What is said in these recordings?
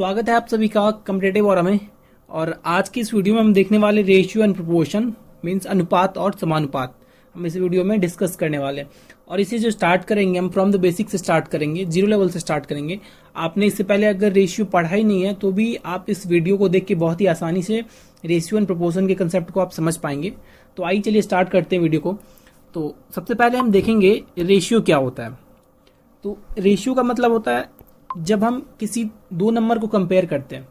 स्वागत है आप सभी का कॉम्पिटिटिव और में। और आज की इस वीडियो में हम देखने वाले रेशियो एंड प्रोपोर्शन मींस अनुपात और समानुपात हम इस वीडियो में डिस्कस करने वाले हैं। और इसे जो स्टार्ट करेंगे हम फ्रॉम द बेसिक से स्टार्ट करेंगे, जीरो लेवल से स्टार्ट करेंगे। आपने इससे पहले अगर रेशियो पढ़ा ही नहीं है तो भी आप इस वीडियो को देख के बहुत ही आसानी से रेशियो एंड प्रोपोर्शन के कंसेप्ट को आप समझ पाएंगे। तो आइए चलिए स्टार्ट करते हैं वीडियो को। तो सबसे पहले हम देखेंगे रेशियो क्या होता है। तो रेशियो का मतलब होता है जब हम किसी दो नंबर को कंपेयर करते हैं,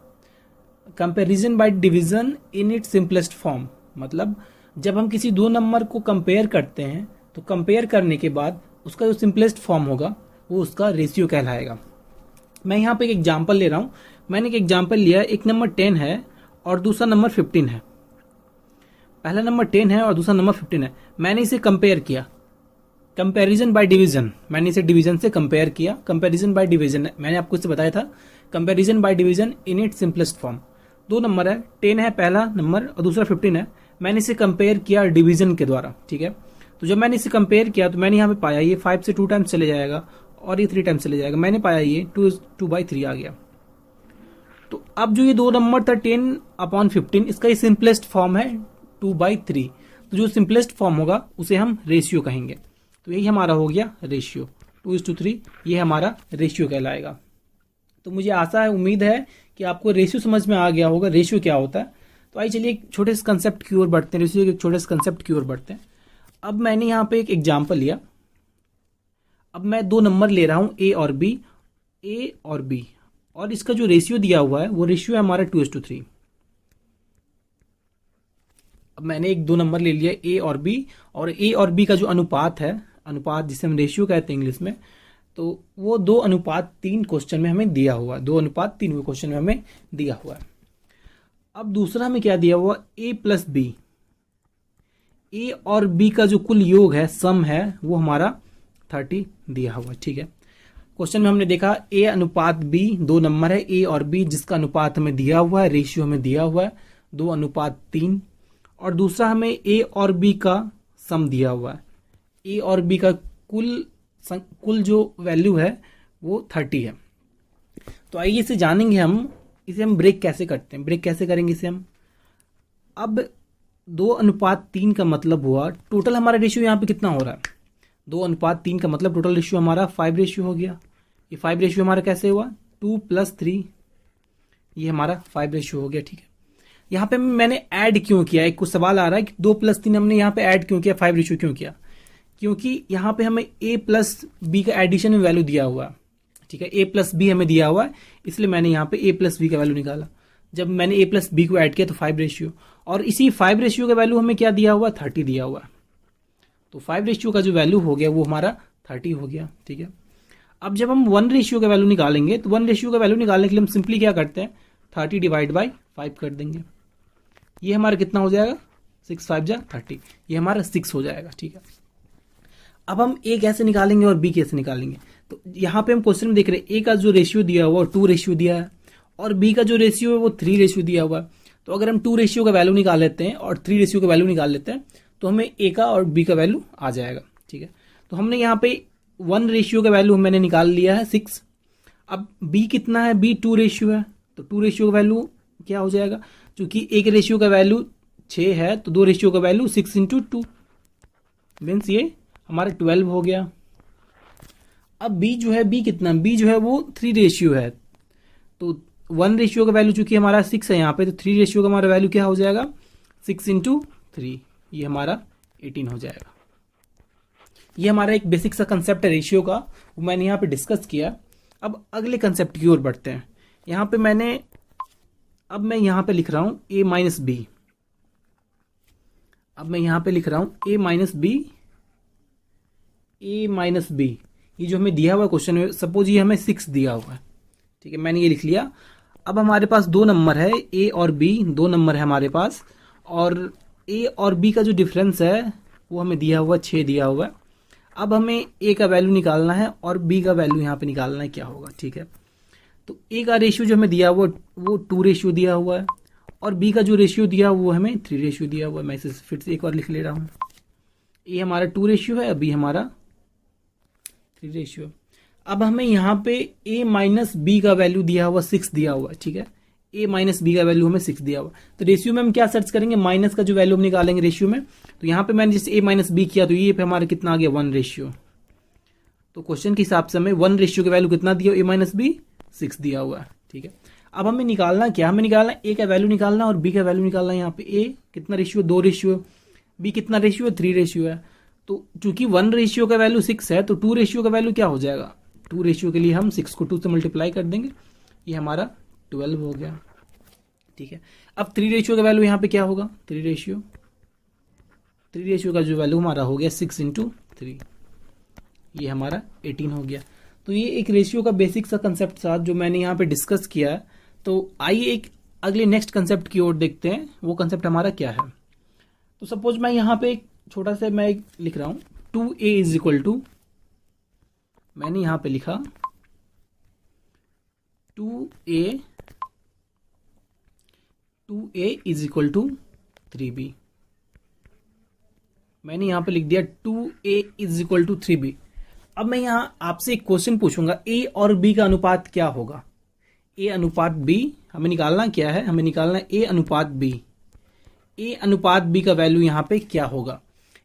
comparison by division in its simplest form. मतलब जब हम किसी दो नंबर को कंपेयर करते हैं तो कंपेयर करने के बाद उसका जो सिंपलेस्ट फॉर्म होगा वो उसका रेशियो कहलाएगा। मैं यहाँ पे एक एग्जांपल ले रहा हूँ। मैंने एक एग्जांपल लिया, एक नंबर 10 है और दूसरा नंबर 15 है। पहला नंबर 10 है और दूसरा नंबर 15 है। मैंने इसे कंपेयर किया, कंपैरिजन बाय डिवीजन। मैंने इसे डिवीजन से कंपेयर किया। कंपैरिजन बाय डिवीजन मैंने आपको इससे बताया था, comparison by division in its simplest form. दो नंबर है, 10 है पहला नंबर और दूसरा 15 है। मैंने इसे कंपेयर किया डिवीजन के द्वारा, ठीक है। तो जब मैंने इसे कंपेयर किया तो मैंने यहाँ पे पाया ये 5 से 2 टाइम्स चले जाएगा और ये 3 टाइम्स चले जाएगा। मैंने पाया ये 2/3 आ गया। तो अब जो ये दो नंबर था 10/15, इसका ये सिंपलेस्ट फॉर्म है 2/3। तो जो सिंपलेस्ट फॉर्म होगा उसे हम रेशियो कहेंगे। तो यही हमारा हो गया रेशियो, 2:3। ये हमारा रेशियो कहलाएगा। तो मुझे आशा है, उम्मीद है कि आपको रेशियो समझ में आ गया होगा, रेशियो क्या होता है। तो आइए चलिए एक छोटे से कंसेप्ट की ओर बढ़ते हैं, रेशियो के छोटे से कंसेप्ट की ओर बढ़ते हैं। अब मैंने यहाँ पे एक एग्जाम्पल लिया। अब मैं दो नंबर ले रहा हूं ए और बी, और इसका जो रेशियो दिया हुआ है वो रेशियो है हमारा 2:3। अब मैंने एक दो नंबर ले लिया ए और बी का जो अनुपात है, अनुपात जिसे हम रेशियो कहते हैं इंग्लिश में, तो वो 2:3 क्वेश्चन में हमें दिया हुआ है। 2:3 क्वेश्चन में हमें दिया हुआ है। अब दूसरा हमें क्या दिया हुआ, ए प्लस बी। ए और बी का जो कुल योग है, सम है, वो हमारा 30 दिया हुआ है, ठीक है। क्वेश्चन में हमने देखा ए अनुपात बी, दो नंबर है ए और बी जिसका अनुपात हमें दिया हुआ है, रेशियो हमें दिया हुआ है 2:3। और दूसरा हमें ए और बी का सम दिया हुआ है। ए और बी का कुल जो वैल्यू है वो 30 है। तो आइए इसे जानेंगे हम, इसे हम ब्रेक कैसे करते हैं, ब्रेक कैसे करेंगे इसे हम। अब 2:3 का मतलब हुआ, टोटल हमारा रेशियो यहाँ पे कितना हो रहा है, 2:3 का मतलब टोटल रेशियो हमारा 5 रेशियो हो गया। ये 5 रेशियो हमारा कैसे हुआ, 2 + 3, ये हमारा 5 रेशियो हो गया, ठीक है। यहाँ पे मैंने ऐड क्यों किया, एक कुछ सवाल आ रहा है कि 2 + 3 हमने यहाँ पे ऐड क्यों किया, 5 रेशियो क्यों किया। क्योंकि यहाँ पे हमें a प्लस बी का एडिशन में वैल्यू दिया हुआ है, ठीक है। a प्लस बी हमें दिया हुआ है, इसलिए मैंने यहाँ पे a प्लस बी का वैल्यू निकाला। जब मैंने a प्लस बी को ऐड किया तो 5 रेशियो, और इसी 5 रेशियो का वैल्यू हमें क्या दिया हुआ, 30 दिया हुआ। तो 5 रेशियो का जो वैल्यू हो गया वो हमारा 30 हो गया, ठीक है। अब जब हम 1 रेशियो का वैल्यू निकालेंगे तो 1 रेशियो का वैल्यू निकालने के लिए हम सिंपली क्या करते हैं, 30 / 5 कर देंगे। ये हमारा कितना हो जाएगा, 6 × 5 = 30, ये हमारा 6 हो जाएगा, ठीक है। अब हम ए कैसे निकालेंगे और बी कैसे निकालेंगे। तो यहाँ पे हम क्वेश्चन में देख रहे हैं ए का जो रेशियो दिया हुआ 2 रेशियो दिया है और बी का जो रेशियो है वो 3 रेशियो दिया हुआ है। तो अगर हम 2 रेशियो का वैल्यू निकाल लेते हैं और 3 रेशियो का वैल्यू निकाल लेते हैं तो हमें ए का और बी का वैल्यू आ जाएगा, ठीक है। तो हमने यहाँ पे 1 रेशियो का वैल्यू मैंने निकाल लिया है 6। अब बी कितना है, बी 2 रेशियो है, तो 2 रेशियो का वैल्यू क्या हो जाएगा, क्योंकि एक रेशियो का वैल्यू 6 है तो 2 रेशियो का वैल्यू 6 × 2 मीन्स ये हमारा 12 हो गया। अब बी जो है, बी कितना, बी जो है वो 3 रेशियो है, तो 1 रेशियो का वैल्यू चूंकि हमारा 6 है यहाँ पे, तो 3 रेशियो का हमारा वैल्यू क्या हो जाएगा, 6 × 3, ये हमारा 18 हो जाएगा। ये हमारा एक बेसिक सा कंसेप्ट है रेशियो का, वो मैंने यहाँ पे डिस्कस किया। अब अगले कंसेप्ट की ओर बढ़ते हैं। यहाँ पे अब मैं यहाँ पे लिख रहा हूँ a - b। अब मैं यहाँ पे लिख रहा हूँ a - b। ये जो हमें दिया हुआ क्वेश्चन में, सपोज ये हमें 6 दिया हुआ है, ठीक है, मैंने ये लिख लिया। अब हमारे पास दो नंबर है a और b, दो नंबर है हमारे पास, और a और b का जो डिफरेंस है वो हमें दिया हुआ 6 दिया हुआ है। अब हमें a का वैल्यू निकालना है और b का वैल्यू यहाँ पे निकालना है, क्या होगा, ठीक है। तो a का रेशियो जो हमें दिया हुआ वो 2 रेशियो दिया हुआ है और b का जो रेशियो दिया हुआ वो हमें 3 रेशियो दिया हुआ है। मैं इसे फिर से एक बार लिख ले रहा हूँ, a हमारा 2 रेशियो है, b हमारा 3 रेशियो। अब हमें यहाँ पे a माइनस बी का वैल्यू दिया हुआ 6 दिया हुआ है, ठीक है। a माइनस बी का वैल्यू हमें 6 दिया हुआ, तो रेशियो में हम क्या सर्च करेंगे, माइनस का जो वैल्यू हम निकालेंगे रेशियो में। तो यहाँ पे मैंने जैसे a माइनस बी किया तो ये पे हमारा कितना आ गया 1 रेशियो। तो क्वेश्चन के हिसाब से हमें 1 रेशियो का वैल्यू कितना दिया, a माइनस बी 6 दिया हुआ है, ठीक है। अब हमें निकालना क्या, हमें निकालना a का वैल्यू निकालना और b का वैल्यू निकालना है। यहाँ पे a कितना रेशियो 2 रेशियो, b कितना रेशियो है 3 रेशियो है। तो चूंकि 1 रेशियो का वैल्यू 6 है तो 2 रेशियो का वैल्यू क्या हो जाएगा, 2 रेशियो के लिए हम 6 को 2 से मल्टीप्लाई कर देंगे, ये हमारा 12 हो गया, ठीक है। अब 3 रेशियो का वैल्यू यहाँ पे क्या होगा, 3 रेशियो का जो वैल्यू हमारा हो गया 6 इंटू 3, ये हमारा 18 हो गया। तो ये एक रेशियो का बेसिक सा कंसेप्ट था जो मैंने यहाँ पे डिस्कस किया है। तो आइए एक अगले नेक्स्ट कंसेप्ट की ओर देखते हैं, वो कंसेप्ट हमारा क्या है। तो सपोज मैं यहाँ पे एक छोटा सा मैं एक लिख रहा हूं 2a इज इक्वल टू, मैंने यहां पे लिखा 2a is equal to 3b, मैंने यहां पे लिख दिया 2a is equal to 3b। अब मैं यहां आपसे एक क्वेश्चन पूछूंगा, a और b का अनुपात क्या होगा, a अनुपात b हमें निकालना क्या है, हमें निकालना है a अनुपात b, a अनुपात b का वैल्यू यहां पे क्या होगा।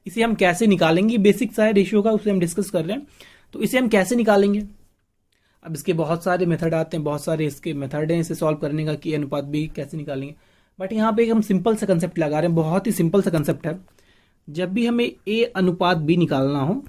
इसे हम कैसे निकालेंगे, बेसिक सा है रेशियो का, उसे हम डिस्कस कर रहे हैं। तो इसे हम कैसे निकालेंगे, अब इसके बहुत सारे मेथड आते हैं, बहुत सारे इसके मेथड हैं इसे सॉल्व करने का कि अनुपात बी कैसे निकालेंगे। बट यहाँ पे एक हम सिंपल सा कंसेप्ट लगा रहे हैं, बहुत ही सिंपल सा कंसेप्ट है। जब भी हमें ए अनुपात बी निकालना हो,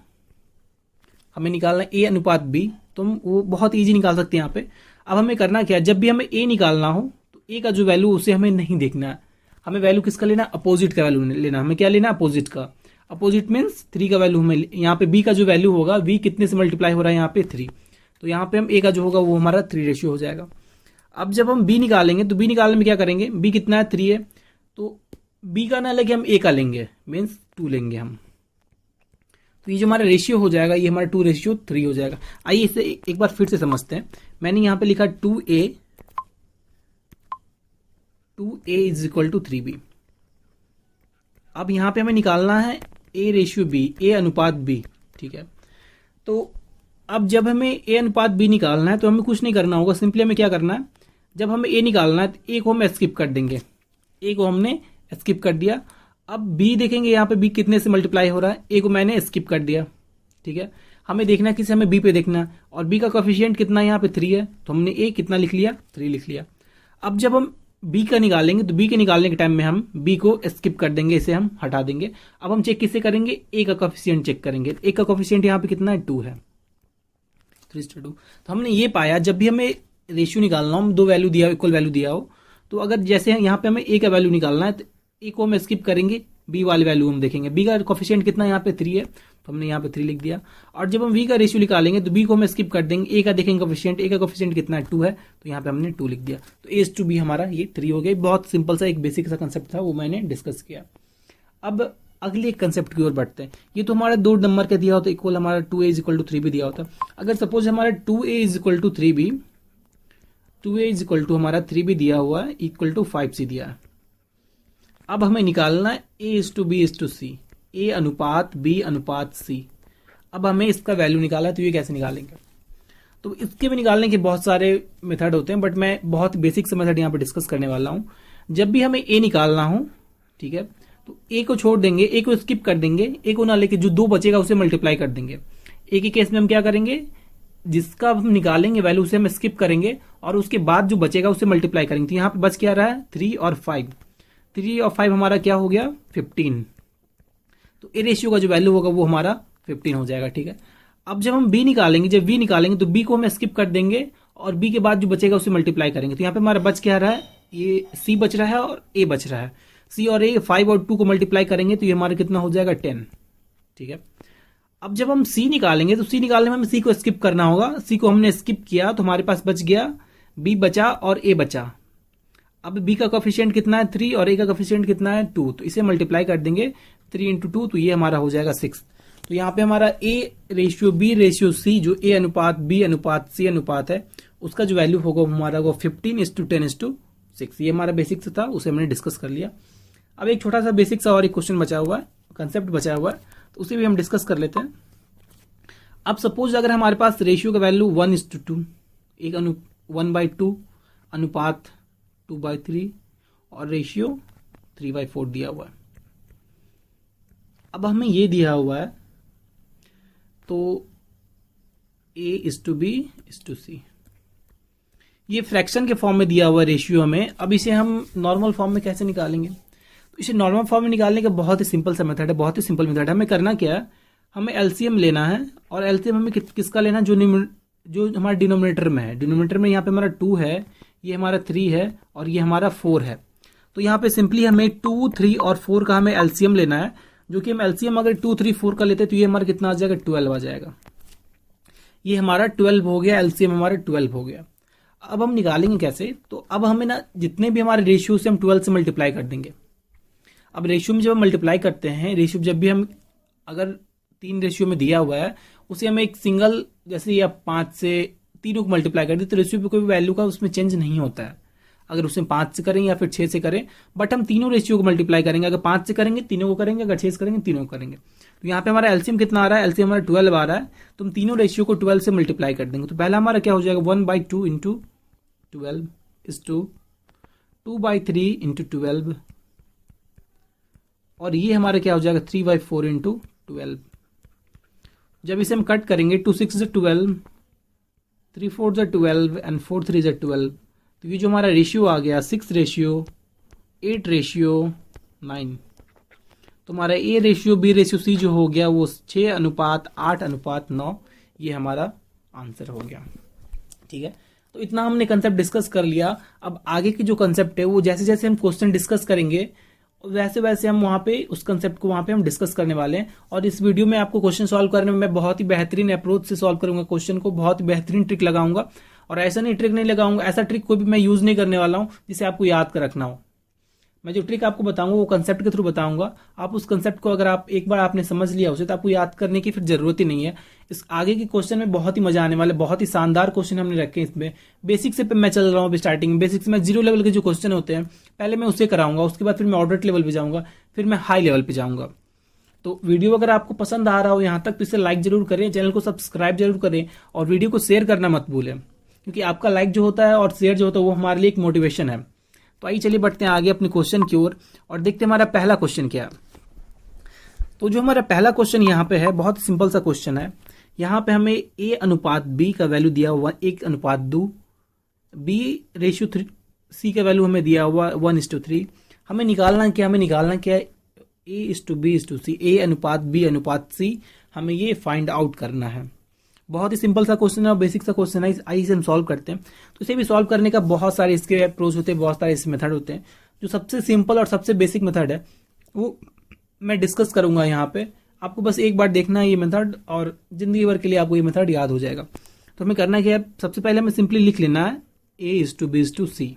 हमें निकालना ए अनुपात बी, तो हम वो बहुत ईजी निकाल सकते हैं यहाँ पे। अब हमें करना क्या है, जब भी हमें ए निकालना हो तो ए का जो वैल्यू उसे हमें नहीं देखना है, हमें वैल्यू किसका लेना है, अपोजिट का वैल्यू लेना। हमें क्या लेना है, अपोजिट का। अपोजिट मीन्स 3 का वैल्यू हमें, यहाँ पे b का जो वैल्यू होगा, v कितने से मल्टीप्लाई हो रहा है यहाँ पे 3, तो यहाँ पे हम a का जो होगा वो हमारा 3 रेशियो हो जाएगा। अब जब हम b निकालेंगे तो b निकालने में क्या करेंगे, b कितना है 3 है, तो b का ना लेके हम a का लेंगे, मीन्स 2 लेंगे हम। तो ये जो हमारा रेशियो हो जाएगा ये हमारा 2:3 हो जाएगा। आइए इसे एक बार फिर से समझते हैं। मैंने यहाँ पे लिखा 2a is equal to 3b। अब यहाँ पे हमें निकालना है a रेशियो b, a अनुपात b, ठीक है। तो अब जब हमें a अनुपात b निकालना है तो हमें कुछ नहीं करना होगा, सिंपली हमें क्या करना है, जब हमें a निकालना है तो a को हम स्किप कर देंगे, a को हमने स्किप कर दिया। अब b देखेंगे यहाँ पे b कितने से मल्टीप्लाई हो रहा है, a को मैंने स्किप कर दिया, ठीक है। हमें देखना है किसे, हमें b पे देखना है, और b का कोफिशिएंट कितना है यहाँ पे 3 है, तो हमने a कितना लिख लिया, 3 लिख लिया। अब जब हम b का निकालेंगे तो b के निकालने के टाइम में हम b को स्किप कर देंगे, इसे हम हटा देंगे। अब हम चेक किससे करेंगे, a का कोफिशिएंट चेक करेंगे। a का कोफिशिएंट यहाँ पे कितना है, 2 है, 3:2। तो हमने ये पाया जब भी हमें रेशियो निकालना हो, हम दो वैल्यू दिया हो, इक्वल वैल्यू दिया हो, तो अगर जैसे यहाँ पे हमें a का वैल्यू निकालना है तो a को हम स्किप करेंगे, b वाली वैल्यू हम देखेंगे। b का कोफिशिएंट कितना यहाँ पे 3 है, तो हमने यहाँ पे 3 लिख दिया। और जब हम v का रेशियो निकालेंगे तो b को हम स्किप कर देंगे, a का देखेंगे कोफिशिएंट, a का कोफिशिएंट कितना है 2 है, तो यहाँ पे हमने 2 लिख दिया। तो a to b हमारा ये 3 हो गया। बहुत सिंपल सा एक बेसिक सा कंसेप्ट था, वो मैंने डिस्कस किया। अब अगले कंसेप्ट की ओर बढ़ते हैं। ये तो हमारा 2 नंबर का दिया होता है, इक्वल हमारा 2a is equal to 3b दिया होता है। अगर सपोज हमारा 2a is equal to 3b, 2a is equal to हमारा 3b दिया हुआ है, इक्वल टू 5c दिया है। अब हमें निकालना है a is to b is to c, a अनुपात b अनुपात c। अब हमें इसका वैल्यू निकाला है, तो ये कैसे निकालेंगे, तो इसके भी निकालने के बहुत सारे मेथड होते हैं, बट मैं बहुत बेसिक से मेथड यहाँ पे डिस्कस करने वाला हूँ। जब भी हमें a निकालना हो, ठीक है, तो a को छोड़ देंगे, a को स्किप कर देंगे, a को ना लेके जो 2 बचेगा उसे मल्टीप्लाई कर देंगे। a के केस में हम क्या करेंगे, जिसका हम निकालेंगे वैल्यू उसे हम स्किप करेंगे और उसके बाद जो बचेगा उसे मल्टीप्लाई करेंगे। तो यहाँ पे बच क्या रहा है, 3 और 5, 3 और 5 हमारा क्या हो गया, 15। तो ए रेशियो का जो वैल्यू होगा वो हमारा 15 हो जाएगा, ठीक है। अब जब हम b निकालेंगे, जब v निकालेंगे तो b को हम स्किप कर देंगे और b के बाद जो बचेगा उसे मल्टीप्लाई करेंगे। तो यहाँ पे हमारा बच क्या रहा है, ये c बच रहा है और a बच रहा है। c और a 5 और 2 को मल्टीप्लाई करेंगे तो ये हमारा कितना हो जाएगा, 10, ठीक है। अब जब हम c निकालेंगे तो c निकालने में हमें c को स्किप करना होगा, c को हमने स्किप किया तो हमारे पास बच गया b बचा और a बचा। अब b का कोफिशिएंट कितना है 3 और a का कोफिशिएंट कितना है 2, तो इसे मल्टीप्लाई कर देंगे 3 इंटू 2, तो ये हमारा हो जाएगा 6। तो यहाँ पे हमारा a ratio b ratio c, जो a अनुपात b अनुपात c अनुपात है, उसका जो वैल्यू होगा हमारा वो 15:10:6। ये हमारा बेसिक था, उसे हमने डिस्कस कर लिया। अब एक छोटा सा बेसिक सा और एक क्वेश्चन बचा हुआ है, कंसेप्ट बचा हुआ है, तो उसे भी हम डिस्कस कर लेते हैं। अब सपोज अगर हमारे पास रेशियो का वैल्यू 1:2, एक 1/2 अनुपात 2/3 और रेशियो 3/4 दिया हुआ है। अब हमें ये दिया हुआ है तो A:B:C, ये फ्रैक्शन के फॉर्म में दिया हुआ रेशियो हमें। अब इसे हम नॉर्मल फॉर्म में कैसे निकालेंगे? तो इसे नॉर्मल फॉर्म में निकालने का बहुत ही सिंपल सा मेथड है, बहुत ही सिंपल मेथड है। हमें करना क्या है, हमें एलसीएम लेना है, और एलसीएम हमें किसका लेना है, जो हमारे डिनोमिनेटर में है। डिनोमिनेटर में यहाँ पे हमारा 2 है, ये हमारा 3 है और ये हमारा 4 है। तो यहाँ पे सिंपली हमें 2, 3 और 4 का हमें एलसीएम लेना है, जो कि हम एलसीएम अगर 2, 3, 4 का लेते तो ये हमारा कितना आ जाएगा, 12 आ जाएगा। ये हमारा 12 हो गया, एलसीएम हमारा 12 हो गया। अब हम निकालेंगे कैसे? तो अब हमें ना जितने भी हमारे रेशियो से हम 12 से मल्टीप्लाई कर देंगे। अब रेशियो में जब हम मल्टीप्लाई करते हैं, रेशियो जब भी हम अगर 3 रेशियो में दिया हुआ है उसे हम एक सिंगल, जैसे या 5 से तीनों को मल्टीप्लाई कर दे तो रेशियो पे कोई वैल्यू का उसमें चेंज नहीं होता है। अगर उसे 5 से करें या फिर 6 से करें, बट हम तीनों रेशियो को मल्टीप्लाई करेंगे। अगर 5 से करेंगे तीनों को करेंगे, अगर 6 से करेंगे तीनों को करेंगे। तो यहाँ पे हमारा एलसीएम कितना आ रहा है, एलसीएम हमारा 12 आ रहा है। तो हम तीनों रेशियो को 12 से मल्टीप्लाई कर देंगे। तो पहला हमारा क्या हो जाएगा, 1/2 इंटू 12 इज टू 2/3 इंटू 12, और ये हमारा क्या हो जाएगा 3/4 इंटू 12। जब इसे हम कट करेंगे 2 6 12, 3 4 12 एंड 4 3 12, तो ये जो हमारा रेशियो आ गया 6:8:9। तो हमारा A ratio B ratio C जो हो गया वो 6:8:9, ये हमारा आंसर हो गया। ठीक है, तो इतना हमने कंसेप्ट डिस्कस कर लिया। अब आगे की जो कंसेप्ट है वो जैसे जैसे हम क्वेश्चन डिस्कस करेंगे वैसे वैसे हम वहाँ पे उस कंसेप्ट को वहाँ पे हम डिस्कस करने वाले हैं। और इस वीडियो में आपको क्वेश्चन सॉल्व करने में मैं बहुत ही बेहतरीन अप्रोच से सॉल्व करूंगा क्वेश्चन को, बहुत ही बेहतरीन ट्रिक लगाऊंगा। और ऐसा नहीं ट्रिक नहीं लगाऊंगा, ऐसा ट्रिक कोई भी मैं यूज नहीं करने वाला हूँ जिसे आपको याद कर रखना हो। मैं जो ट्रिक आपको बताऊंगा वो कंसेप्ट के थ्रू बताऊंगा। आप उस कंसेप्ट को अगर आप एक बार आपने समझ लिया उसे तो आपको याद करने की फिर जरूरत ही नहीं है। इस आगे के क्वेश्चन में बहुत ही मजा आने वाले, बहुत ही शानदार क्वेश्चन हमने रखे हैं इसमें। बेसिक से मैं चल रहा हूँ स्टार्टिंग में, बेसिक से मैं 0 लेवल के जो क्वेश्चन होते हैं पहले मैं उसे कराऊंगा, उसके बाद फिर मैं ऑर्डर लेवल पे जाऊंगा, फिर मैं हाई लेवल पे जाऊंगा। तो वीडियो अगर आपको पसंद आ रहा हो यहाँ तक तो इसे लाइक जरूर करें, चैनल को सब्सक्राइब जरूर करें और वीडियो को शेयर करना मत भूलें, क्योंकि आपका लाइक जो होता है और शेयर जो होता है वो हमारे लिए एक मोटिवेशन है। तो आइए चलिए बढ़ते हैं आगे अपने क्वेश्चन की ओर और देखते हैं हमारा पहला क्वेश्चन क्या है। तो जो हमारा पहला क्वेश्चन यहाँ पे है बहुत सिंपल सा क्वेश्चन है। यहाँ पे हमें A:B का वैल्यू दिया हुआ 1:2, B:C का वैल्यू हमें दिया हुआ 1:3। हमें निकालना क्या, A:B:C, A:B:C, हमें ये फाइंड आउट करना है। बहुत ही सिंपल सा क्वेश्चन है और बेसिक सा क्वेश्चन है, आइए इसे हम सॉल्व करते हैं। तो इसे भी सॉल्व करने का बहुत सारे इसके अप्रोच होते हैं, बहुत सारे इसके मेथड होते हैं। जो सबसे सिंपल और सबसे बेसिक मेथड है वो मैं डिस्कस करूंगा यहाँ पे। आपको बस एक बार देखना है ये मेथड और जिंदगी भर के लिए आपको ये मेथड याद हो जाएगा। तो हमें करना क्या है, सबसे पहले हमें सिंपली लिख लेना है A:B:C।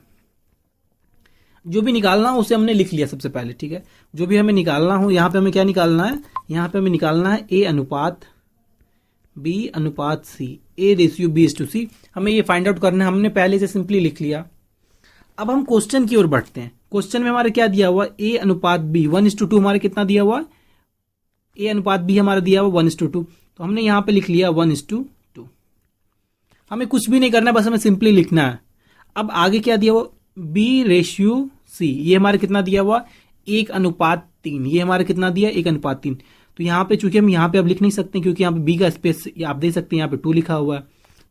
जो भी निकालना हो उसे हमने लिख लिया सबसे पहले। ठीक है, जो भी हमें निकालना हो, यहाँ पे हमें क्या निकालना है, यहाँ पे हमें निकालना है A:B:C, A:B:C। हमें ये फाइंड आउट करना है, हमने पहले से सिंपली लिख लिया। अब हम क्वेश्चन की ओर बढ़ते हैं। क्वेश्चन में हमारे क्या दिया हुआ, A:B 1:2 हमारे कितना दिया हुआ, A:B हमारा दिया हुआ 1:2। तो हमने यहाँ पे लिख लिया 1:2। हमें कुछ भी नहीं करना है, बस हमें सिंपली लिखना है। अब आगे क्या दिया हुआ, B:C, ये हमारे कितना दिया हुआ 1:3। ये हमारे कितना दिया 1:3। तो यहाँ पे चूंकि हम यहाँ पे अब लिख नहीं सकते क्योंकि यहाँ पे B का स्पेस आप दे सकते हैं, यहाँ पे 2 लिखा हुआ है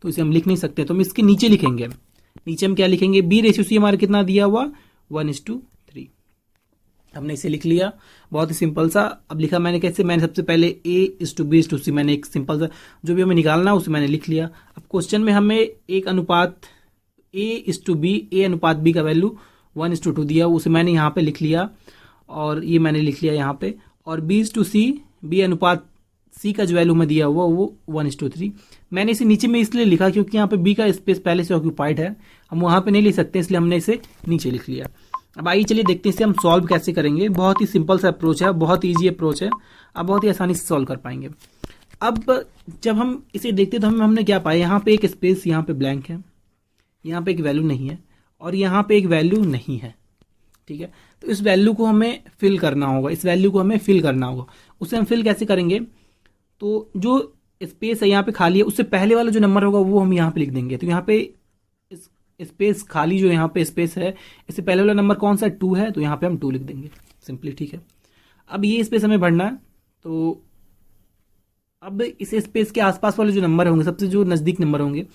तो इसे हम लिख नहीं सकते, तो हम इसके नीचे लिखेंगे। नीचे हम क्या लिखेंगे, B:C हमारे कितना दिया हुआ 1:3। हमने इसे लिख लिया, बहुत ही सिंपल सा। अब लिखा मैंने कैसे, मैंने सबसे पहले A:B:C, मैंने एक सिंपल सा जो भी हमें निकालना उसे मैंने लिख लिया। अब क्वेश्चन में हमें A:B का वैल्यू 1:2 दिया, उसे मैंने यहाँ पे लिख लिया और ये मैंने लिख लिया यहाँ पे। और B:C का जो वैल्यू में दिया हुआ वो 1:3। मैंने इसे नीचे में इसलिए लिखा क्योंकि यहाँ पे B का स्पेस पहले से ऑक्यूपाइड है, हम वहां पे नहीं लिख सकते, इसलिए हमने इसे नीचे लिख लिया। अब आइए चलिए देखते हैं इसे हम सॉल्व कैसे करेंगे। बहुत ही सिंपल सा अप्रोच है, बहुत ईजी अप्रोच है, आप बहुत ही आसानी से सॉल्व कर पाएंगे। अब जब हम इसे देखते तो हमने क्या पाया, यहाँ पे एक स्पेस यहाँ पे ब्लैंक है, यहाँ पे एक वैल्यू नहीं है और यहाँ पे एक वैल्यू नहीं है। ठीक है, तो इस वैल्यू को हमें फिल करना होगा, इस वैल्यू को हमें फिल करना होगा। उसे हम फिल कैसे करेंगे, तो जो स्पेस है यहाँ पे खाली है, उससे पहले वाला जो नंबर होगा वो हम यहाँ पे लिख देंगे। तो यहाँ पे इस स्पेस खाली जो यहाँ पे स्पेस है, इससे पहले वाला नंबर कौन सा 2 है, तो यहाँ पे हम 2 लिख देंगे सिंपली। ठीक है, अब ये स्पेस हमें भरना है। तो अब इस स्पेस के आसपास वाले जो नंबर होंगे, सबसे जो नज़दीक नंबर होंगे,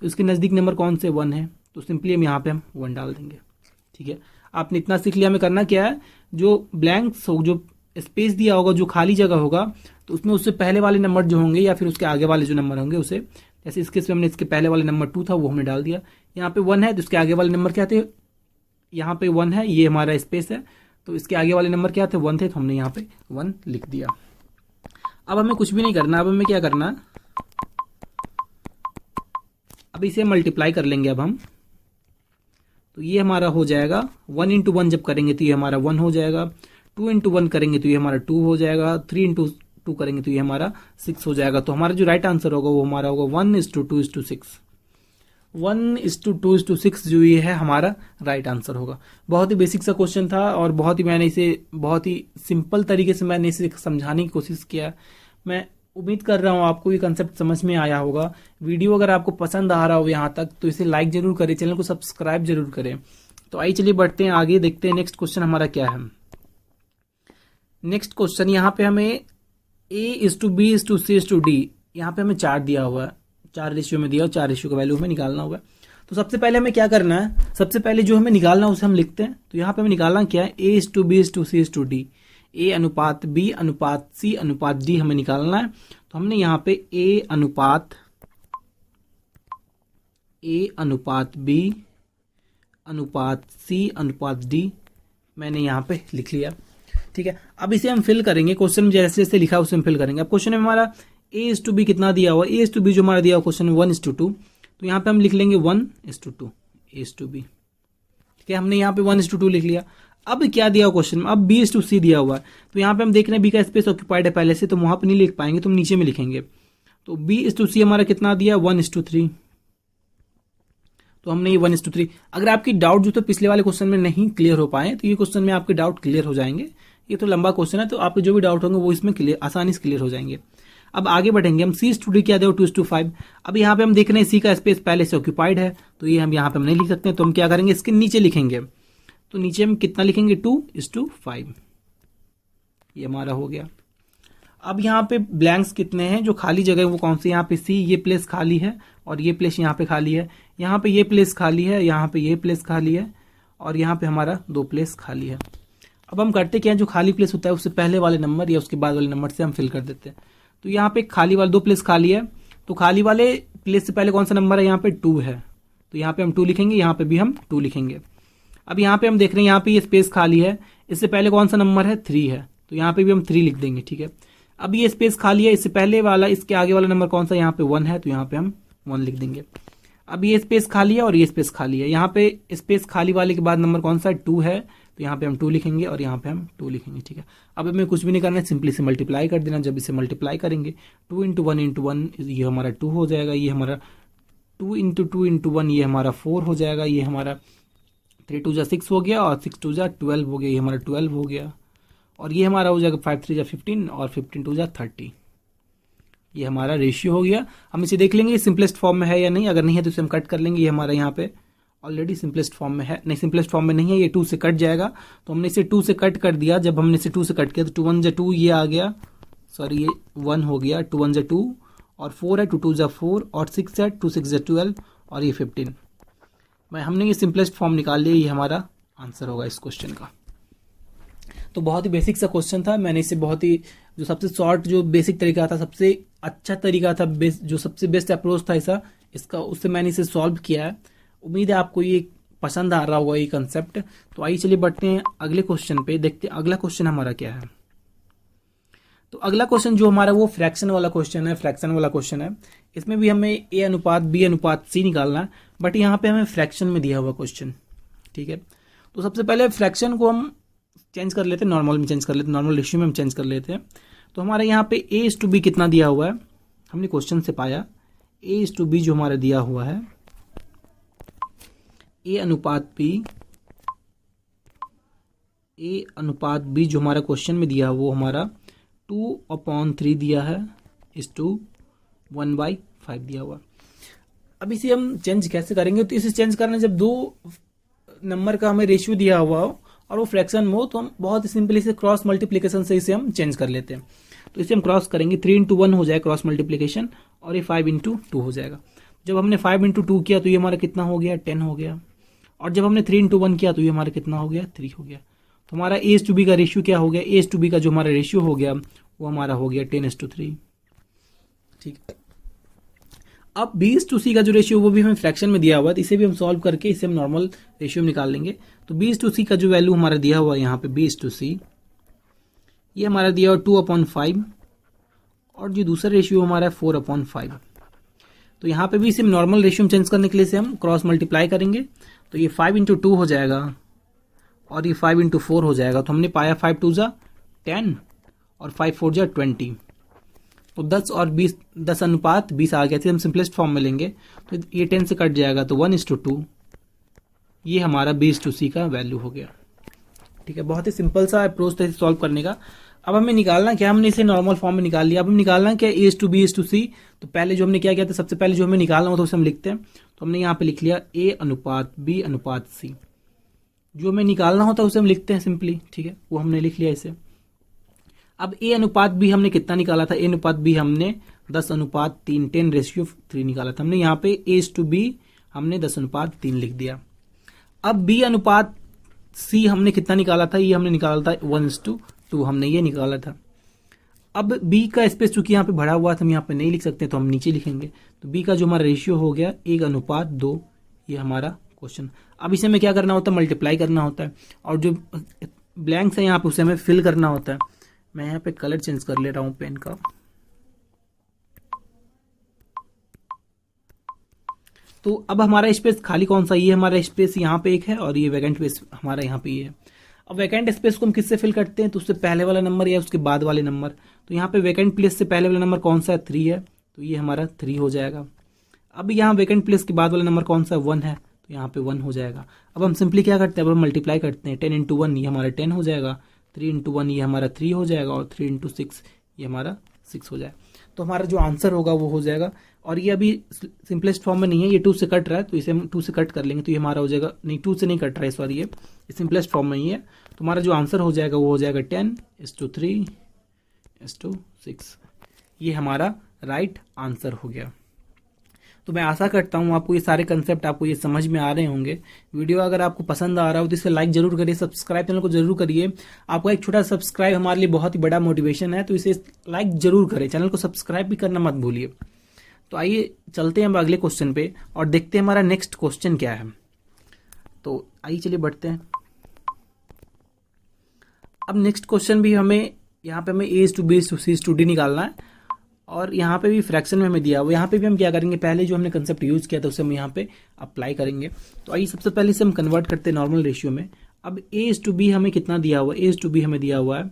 तो इसके नज़दीक नंबर कौन से 1 है, तो सिंपली हम यहाँ पे हम 1 डाल देंगे। ठीक है, आपने इतना सीख लिया। हमें करना क्या है, जो ब्लैंक्स हो, जो स्पेस दिया होगा, जो खाली जगह होगा, तो उसमें उससे पहले वाले नंबर जो होंगे या फिर उसके आगे वाले जो नंबर होंगे उसे, जैसे इस केस में हमने इसके पहले वाले नंबर 2 था वो हमने डाल दिया। यहाँ पे 1 है तो इसके आगे वाले नंबर क्या थे, यहाँ पे 1 है, ये हमारा स्पेस है, तो इसके आगे वाले नंबर क्या थे, 1 थे, तो हमने यहाँ पे 1 लिख दिया। अब हमें कुछ भी नहीं करना, अब हमें क्या करना, अब इसे मल्टीप्लाई कर लेंगे अब हम। तो ये हमारा हो जाएगा 1 इंटू 1 जब करेंगे तो ये हमारा 1 हो जाएगा, 2 इंटू 1 करेंगे तो ये हमारा 2 हो जाएगा, 3 इंटू 2 करेंगे तो ये हमारा 6 हो जाएगा। तो हमारा जो राइट आंसर होगा वो हमारा होगा 1:2:6। 1:2:6 जो ये है हमारा राइट आंसर होगा। बहुत ही बेसिक सा क्वेश्चन था और बहुत ही मैंने इसे बहुत ही सिंपल तरीके से मैंने इसे समझाने की कोशिश किया। मैं उम्मीद कर रहा हूँ आपको ये कंसेप्ट समझ में आया होगा। वीडियो अगर आपको पसंद आ रहा हो यहाँ तक तो इसे लाइक जरूर करें, चैनल को सब्सक्राइब जरूर करें। तो आइए चलिए बढ़ते हैं आगे, देखते हैं नेक्स्ट क्वेश्चन हमारा क्या है। नेक्स्ट क्वेश्चन यहाँ पे हमें A:B:C:D, यहाँ पे हमें 4 दिया हुआ है, 4 रेशियो में दिया और 4 रेशियो का वैल्यू हमें निकालना होगा। तो सबसे पहले हमें क्या करना है, सबसे पहले जो हमें निकालना है उसे हम लिखते हैं। तो यहाँ पे हमें निकालना क्या है, A:B:C:D, A:B:C:D हमें निकालना है। तो हमने यहाँ पे A:B:C:D मैंने यहाँ पे लिख लिया। ठीक है, अब इसे हम फिल करेंगे, क्वेश्चन में जैसे जैसे लिखा है उसे हम फिल करेंगे। अब क्वेश्चन में हमारा A:B कितना दिया हुआ, A:B जो हमारा दिया हुआ क्वेश्चन में 1:2, तो यहाँ पे हम लिख लेंगे 1:2 A:B। ठीक है, हमने यहाँ पे 1:2 लिख लिया। अब क्या दिया हुआ क्वेश्चन में, अब B:C दिया हुआ है, तो यहाँ पे हम देख रहे हैं B का स्पेस ऑक्यूपाइड है पहले से, तो वहां पर नहीं लिख पाएंगे, तो हम नीचे में लिखेंगे। तो B:C हमारा कितना दिया, 1:3, तो हमने ये 1:3। अगर आपकी डाउट जो तो पिछले वाले क्वेश्चन में नहीं क्लियर हो पाए तो ये क्वेश्चन में आपके डाउट क्लियर हो जाएंगे। ये तो लंबा क्वेश्चन है, तो आपके जो भी डाउट होंगे वो इसमें क्लियर, आसानी से क्लियर हो जाएंगे। अब आगे बढ़ेंगे हम, C:D क्या दे 2:5। अब यहाँ पे हम देख रहे हैं C का स्पेस पहले से ऑक्यूपाइड है, तो ये हम यहाँ पे हम नहीं लिख सकते, तो हम क्या करेंगे, इसके नीचे लिखेंगे। तो नीचे हम कितना लिखेंगे, 2:5, ये हमारा हो गया। अब यहाँ पे ब्लैंक्स कितने हैं, जो खाली जगह है वो कौन सी, यहाँ पे C, ये प्लेस खाली है और ये प्लेस यहाँ पे खाली है, यहाँ पे ये प्लेस खाली है, यहाँ पे ये प्लेस खाली है और यहाँ पे हमारा 2 प्लेस खाली है। अब हम करते क्या है, जो खाली प्लेस होता है उससे पहले वाले नंबर या उसके बाद वाले नंबर से हम फिल कर देते हैं। तो यहाँ पे खाली वाले 2 प्लेस खाली है, तो खाली वाले प्लेस से पहले कौन सा नंबर है, यहाँ पे 2 है, तो यहाँ पे हम 2 लिखेंगे, यहाँ पे भी हम 2 लिखेंगे। अब यहाँ पे हम देख रहे हैं यहाँ पे ये स्पेस खाली है, इससे पहले कौन सा नंबर है, 3 है, तो यहाँ पे भी हम 3 लिख देंगे। ठीक है, अब ये स्पेस खाली है, इससे पहले वाला, इसके आगे वाला नंबर कौन सा, यहाँ पे 1 है, तो यहाँ पे हम 1 लिख देंगे। अब ये स्पेस खाली है और ये स्पेस खाली है, यहाँ पे स्पेस खाली वाले के बाद नंबर कौन सा है, 2 है, तो यहाँ पे हम 2 लिखेंगे और यहाँ पे हम 2 लिखेंगे। ठीक है, अब हमें कुछ भी नहीं करना है, सिंपली से मल्टीप्लाई कर देना। जब इसे मल्टीप्लाई करेंगे 2 इंटू 1 ये हमारा 2 हो जाएगा, ये हमारा 2 इंटू 1 ये हमारा 4 हो जाएगा, ये हमारा 3 × 2 = 6 हो गया और 6 × 2 = 12 हो गया, ये हमारा 12 हो गया और ये हमारा हो जाएगा 5 × 3 = 15 और 15 × 2 = 30। ये हमारा रेशियो हो गया। हम इसे देख लेंगे सिंपलेस्ट फॉर्म में है या नहीं, अगर नहीं है तो इसे हम कट कर लेंगे। ये हमारा यहाँ पे ऑलरेडी सिंपलेस्ट फॉर्म में है, नहीं सिंपलेस्ट फॉर्म में नहीं है, ये 2 से कट जाएगा, तो हमने इसे 2 से कट कर दिया। जब हमने इसे 2 से कट किया तो 2 × 1 = 2 ये आ गया, सॉरी ये 1 हो गया, 2 × 1 = 2 और 4 है, 2 × 2 = 4 और 6 है, 2 × 6 = 12 और ये 15। हमने ये सिंपलेस्ट फॉर्म निकाल लिया, ये हमारा आंसर होगा इस क्वेश्चन का। तो बहुत ही बेसिक सा क्वेश्चन था, मैंने इसे बहुत ही जो सबसे शॉर्ट जो बेसिक तरीका था, सबसे अच्छा तरीका था, जो सबसे बेस्ट अप्रोच था इसका उससे मैंने इसे सॉल्व किया है। उम्मीद है आपको ये पसंद आ रहा होगा ये कंसेप्ट। तो आइए चलिए बढ़ते हैं अगले क्वेश्चन पे, देखते हैं अगला क्वेश्चन हमारा क्या है। तो अगला क्वेश्चन जो हमारा वो फ्रैक्शन वाला क्वेश्चन है, इसमें भी हमें A:B:C निकालना है, बट यहाँ पे हमें फ्रैक्शन में दिया हुआ क्वेश्चन। ठीक है, तो सबसे पहले फ्रैक्शन को हम चेंज कर लेते हैं, नॉर्मल में चेंज कर लेते हैं, नॉर्मल रेशियो में हम चेंज कर लेते हैं। तो हमारे यहाँ पे A:B कितना दिया हुआ है, हमने क्वेश्चन से पाया A:B जो हमारा दिया हुआ है A:B जो हमारा क्वेश्चन में दिया वो हमारा 2/3 दिया है, इस 2 1/5 दिया हुआ। अब इसे हम चेंज कैसे करेंगे, तो इसे चेंज करना, जब दो नंबर का हमें रेशियो दिया हुआ हो और वो फ्रैक्शन में हो, तो हम बहुत सिंपली इसे क्रॉस मल्टीप्लीकेशन से इसे हम चेंज कर लेते हैं। तो इसे हम क्रॉस करेंगे, 3 into 1 हो जाएगा क्रॉस मल्टीप्लीकेशन, और ये 5 into 2 हो जाएगा। जब हमने 5 into 2 किया तो ये हमारा कितना हो गया, 10 हो गया। और जब हमने 3 into 1 किया तो ये हमारा कितना हो गया, 3 हो गया। तो हमारा A/B का रेशियो क्या हो गया, A/B का जो हमारा रेशियो हो गया वो हमारा हो गया 10:3। ठीक है। अब B/C का जो रेशियो वो भी हमें फ्रैक्शन में दिया हुआ है, तो इसे भी हम सॉल्व करके इसे हम नॉर्मल रेशियो में निकाल लेंगे। तो B/C का जो वैल्यू हमारा दिया हुआ है यहाँ पे B/C, ये हमारा दिया हुआ 2/5, और जो दूसरा रेशियो हमारा है 4/5। तो यहाँ पे भी इसे नॉर्मल रेशियो में चेंज करने के लिए इसे हम क्रॉस मल्टीप्लाई करेंगे। तो ये 5 into 2 हो जाएगा और ये 5 into 4 हो जाएगा। तो हमने पाया 5 2 जा 10 और 5 4 जा 20। तो 10 और 20, 10:20 आ गया थे। हम सिंपलेस्ट फॉर्म में लेंगे तो ये 10 से कट जाएगा, तो 1:2। ये हमारा B/C का वैल्यू हो गया। ठीक है, बहुत ही सिंपल सा अप्रोच था इसे सॉल्व करने का। अब हमें निकालना क्या, हमने इसे नॉर्मल फॉर्म में निकाल लिया। अब हमें निकालना क्या, A/B/C। तो पहले जो हमने क्या किया था, सबसे पहले जो हमें निकालना हो तो उसे हम लिखते हैं। तो हमने यहाँ पे लिख लिया A/B/C। जो हमें निकालना होता है उसे हम लिखते हैं सिंपली। ठीक है, वो हमने लिख लिया इसे। अब A/B हमने कितना निकाला था, A/B हमने 10:3, 10:3 निकाला था हमने। यहाँ पे A/B हमने 10:3 लिख दिया। अब B/C हमने कितना निकाला था, ये हमने निकाला था 1:2, हमने ये निकाला था। अब B का स्पेस चूंकि यहाँ पे भरा हुआ था, हम यहाँ पे नहीं लिख सकते, तो हम नीचे लिखेंगे। तो B का जो हमारा रेशियो हो गया 1:2, ये हमारा क्वेश्चन। अब इसे हमें क्या करना होता है, मल्टीप्लाई करना होता है, और जो ब्लैंक्स है यहाँ पे उसे हमें फिल करना होता है। मैं यहाँ पे कलर चेंज कर ले रहा हूँ पेन का। तो अब हमारा स्पेस खाली कौन सा, ये हमारा स्पेस यहाँ पे एक है, और ये वैकेंट स्पेस हमारा यहाँ पे ये है। अब वैकेंट स्पेस को हम किससे फिल करते हैं, तो उससे पहले वाला नंबर या उसके बाद वाले नंबर। तो यहाँ पे वैकेंट प्लेस से पहले वाला नंबर कौन सा है, 3 है, तो ये हमारा 3 हो जाएगा। अब यहाँ वैकेंट प्लेस के बाद वाला नंबर कौन सा है, 1 है, तो यहाँ पे 1 हो जाएगा। अब हम सिंपली क्या करते हैं, अब हम मल्टीप्लाई करते हैं। 10 into 1 ये हमारा 10 हो जाएगा, 3 into 1 ये हमारा 3 हो जाएगा, और 3 into 6 ये हमारा 6 हो जाएगा। तो हमारा जो आंसर होगा वो हो जाएगा। और ये अभी सिंपलेस्ट फॉर्म में नहीं है, ये 2 से कट रहा है, तो इसे हम 2 से कट कर लेंगे, तो ये हमारा हो जाएगा, नहीं 2 से नहीं कट रहा है, सॉरी, ये सिंपलेस्ट फॉर्म में ही है। तो हमारा जो आंसर हो जाएगा वो हो जाएगा 10:3:6। ये हमारा राइट आंसर हो गया। तो मैं आशा करता हूँ आपको ये सारे कंसेप्ट आपको ये समझ में आ रहे होंगे। वीडियो अगर आपको पसंद आ रहा हो तो इसे लाइक जरूर करिए, सब्सक्राइब चैनल को जरूर करिए। आपका एक छोटा सब्सक्राइब हमारे लिए बहुत ही बड़ा मोटिवेशन है, तो इसे लाइक जरूर करें, चैनल को सब्सक्राइब भी करना मत भूलिए। तो आइए चलते हैं हम अगले क्वेश्चन पे और देखते हैं हमारा नेक्स्ट क्वेश्चन क्या है। तो आइए चलिए बढ़ते हैं। अब नेक्स्ट क्वेश्चन भी हमें यहाँ पे हमें A/B/C/D निकालना है, और यहाँ पे भी फ्रैक्शन में हमें दिया हुआ। यहाँ पे भी हम क्या करेंगे, पहले जो हमने कंसेप्ट यूज किया था उसे हम यहाँ पे अप्लाई करेंगे। तो आइए सबसे पहले से हम कन्वर्ट करते हैं नॉर्मल रेशियो में। अब A/B हमें कितना दिया हुआ है, A/B हमें दिया हुआ है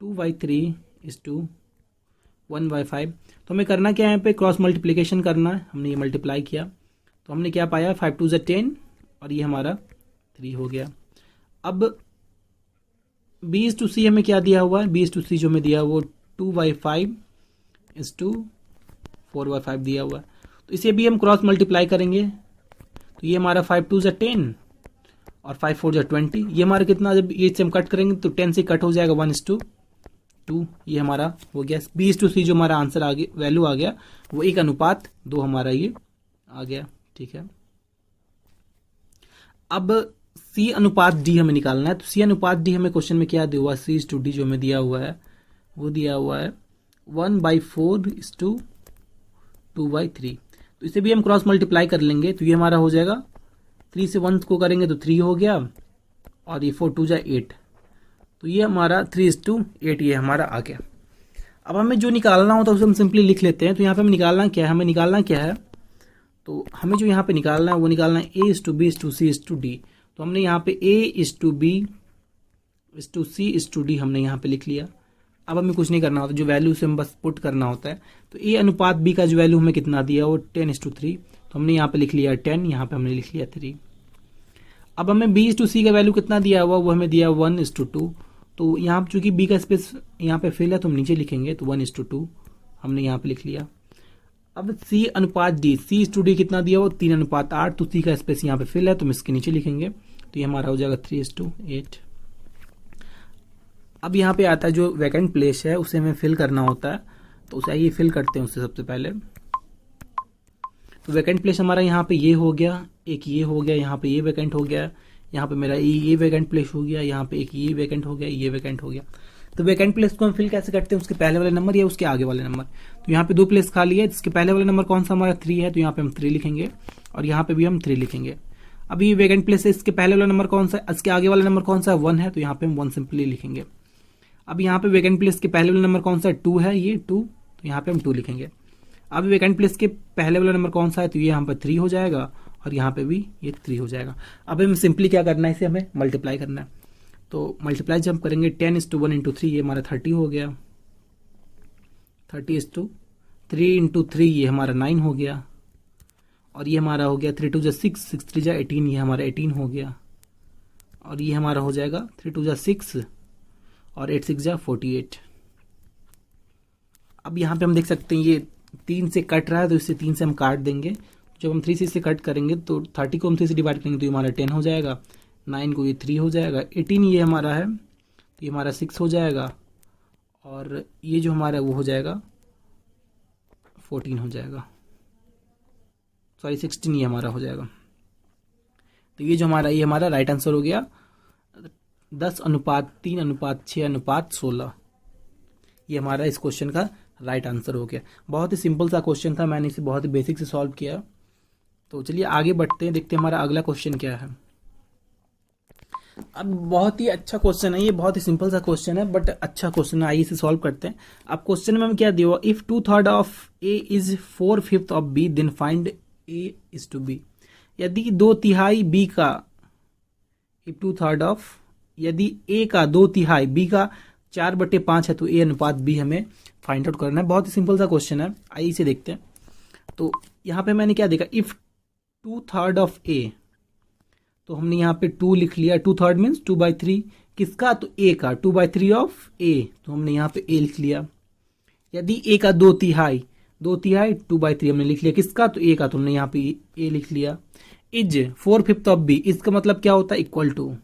2/3:1/5। तो हमें करना क्या है, यहाँ पे क्रॉस मल्टीप्लीकेशन करना है। हमने ये मल्टीप्लाई किया तो हमने क्या पाया, 5 2 10, और ये हमारा 3 हो गया। अब B/C हमें क्या दिया हुआ है, B/C जो हमें दिया हुआ वो 2/5:4/5 दिया हुआ है। तो इसे भी हम क्रॉस मल्टीप्लाई करेंगे, तो ये हमारा 5 2 10 और 5 4 20। ये हमारा कितना, जब ये से हम कट करेंगे तो 10 से कट हो जाएगा, 1:2। ये हमारा हो गया। B/C जो हमारा आंसर आ गया, वैल्यू आ गया वो 1:2 हमारा ये आ गया। ठीक है, अब C/D हमें निकालना है। तो C/D हमें क्वेश्चन में क्या दिया हुआ है, C/D जो हमें दिया हुआ है वो दिया हुआ है 1/4:2/3। तो इसे भी हम क्रॉस मल्टीप्लाई कर लेंगे, तो ये हमारा हो जाएगा, 3 से 1 को करेंगे तो 3 हो गया, और ये 4 2 8। तो ये हमारा 3:8 ये हमारा आ गया। अब हमें जो निकालना होता है उसे हम सिंपली लिख लेते हैं। तो यहाँ पे हमें निकालना क्या है, हमें निकालना क्या है, तो हमें जो यहाँ पे निकालना है वो निकालना है A/B/C/D। तो हमने यहाँ पे A/B/C/D हमने यहाँ पे लिख लिया। अब हमें कुछ नहीं करना होता, जो वैल्यू से हम बस पुट करना होता है। तो A/B का जो वैल्यू हमें कितना दिया वो 10:3। तो हमने यहाँ पे लिख लिया 10, यहाँ पे हमने लिख लिया 3। अब हमें B/C का वैल्यू कितना दिया हुआ, वो हमें दिया 1:2। तो यहाँ पर चूंकि B का स्पेस यहाँ पे फिल है तो हम नीचे लिखेंगे, तो 1:2 हमने यहाँ पे लिख लिया। अब C अनुपात D, C/D कितना दिया वो 3:8, तो C का स्पेस यहाँ पे फिल है तो हम इसके नीचे लिखेंगे, तो ये हमारा हो जाएगा 3:8। अब यहाँ पे आता है जो वैकेंट प्लेस है उसे हमें फिल करना होता है, तो उसे आइए फिल करते हैं उससे सबसे पहले। तो वैकेंट प्लेस हमारा यहाँ पे ये हो गया, एक ये हो गया, यहाँ पे ये वैकेंट हो गया, यहाँ पे मेरा ये वैकेंट प्लेस हो गया, यहाँ पे एक ये वैकेंट हो गया, ये वैकेंट हो गया। तो वैकेंट प्लेस को हम फिल कैसे करते हैं, उसके पहले वाले नंबर या उसके आगे वाले नंबर। तो यहाँ पे 2 प्लेस खाली है, इसके पहले वाला नंबर कौन सा हमारा 3 है, तो यहाँ पे हम 3 लिखेंगे और यहाँ पे भी हम 3 लिखेंगे। अब ये वैकेंट प्लेस है, इसके पहले वाला नंबर कौन सा है, इसके आगे वाला नंबर कौन सा है 1 है, तो यहाँ पे हम 1 सिंपली लिखेंगे। अब यहाँ पे वैकेंट प्लेस के पहले वाला नंबर कौन सा है 2 है, ये 2, तो यहाँ पे हम 2 लिखेंगे। अब वैकेंट प्लेस के पहले वाला नंबर कौन सा है, तो ये यहाँ पे 3 हो जाएगा और यहाँ पे भी ये 3 हो जाएगा। अब हमें सिंपली क्या करना है, इसे हमें मल्टीप्लाई करना है। तो मल्टीप्लाई जब हम करेंगे 10:1 × 3, ये हमारा 30 हो गया, 30:3 × 3 ये हमारा 9 हो गया, और ये हमारा हो गया 3 2 6, 6 3 18, ये हमारा 18 हो गया, और ये हमारा हो जाएगा 3 2 6 और 8 6 48। अब यहाँ पे हम देख सकते हैं ये 3 से कट रहा है, तो इससे 3 से हम काट देंगे। जब हम 3 से कट करेंगे तो 30 को हम 3 से डिवाइड करेंगे तो ये हमारा 10 हो जाएगा, 9 को ये 3 हो जाएगा, 18 ये हमारा है तो ये हमारा 6 हो जाएगा, और ये जो हमारा वो हो जाएगा 14 हो जाएगा, सॉरी 16 ये हमारा हो जाएगा। तो ये जो हमारा ये हमारा राइट आंसर हो गया 10:3:6:16। ये हमारा इस क्वेश्चन का राइट आंसर हो गया। बहुत ही सिंपल सा क्वेश्चन था, मैंने इसे बहुत ही बेसिक से सॉल्व किया। तो चलिए आगे बढ़ते हैं, देखते हैं हमारा अगला क्वेश्चन क्या है। अब बहुत ही अच्छा क्वेश्चन है, ये बहुत ही सिंपल सा क्वेश्चन है बट अच्छा क्वेश्चन है, आइए इसे सॉल्व करते हैं। अब क्वेश्चन में हम क्या दिया हुआ, if 2/3 of A is 4/5 of B then find A is to B. यदि 2/3 बी का, इफ 2/3 ऑफ, यदि ए का 2/3 बी का 4/5 है तो ए अनुपात बी हमें फाइंड आउट करना है। बहुत ही सिंपल सा क्वेश्चन है, आइए इसे देखते हैं। तो यहाँ पे मैंने क्या देखा, इफ 2/3 ऑफ ए, तो हमने यहाँ पे 2 लिख लिया, 2/3 मीन्स 2/3 किसका, तो ए का, 2/3 ऑफ ए, तो हमने यहाँ पे ए लिख लिया। यदि ए का 2/3 2/3 हमने लिख लिया किसका, तो ए का, तो हमने यहाँ पे ए लिख लिया। इज 4/5 ऑफ बी, इसका मतलब क्या होता है, इक्वल टू,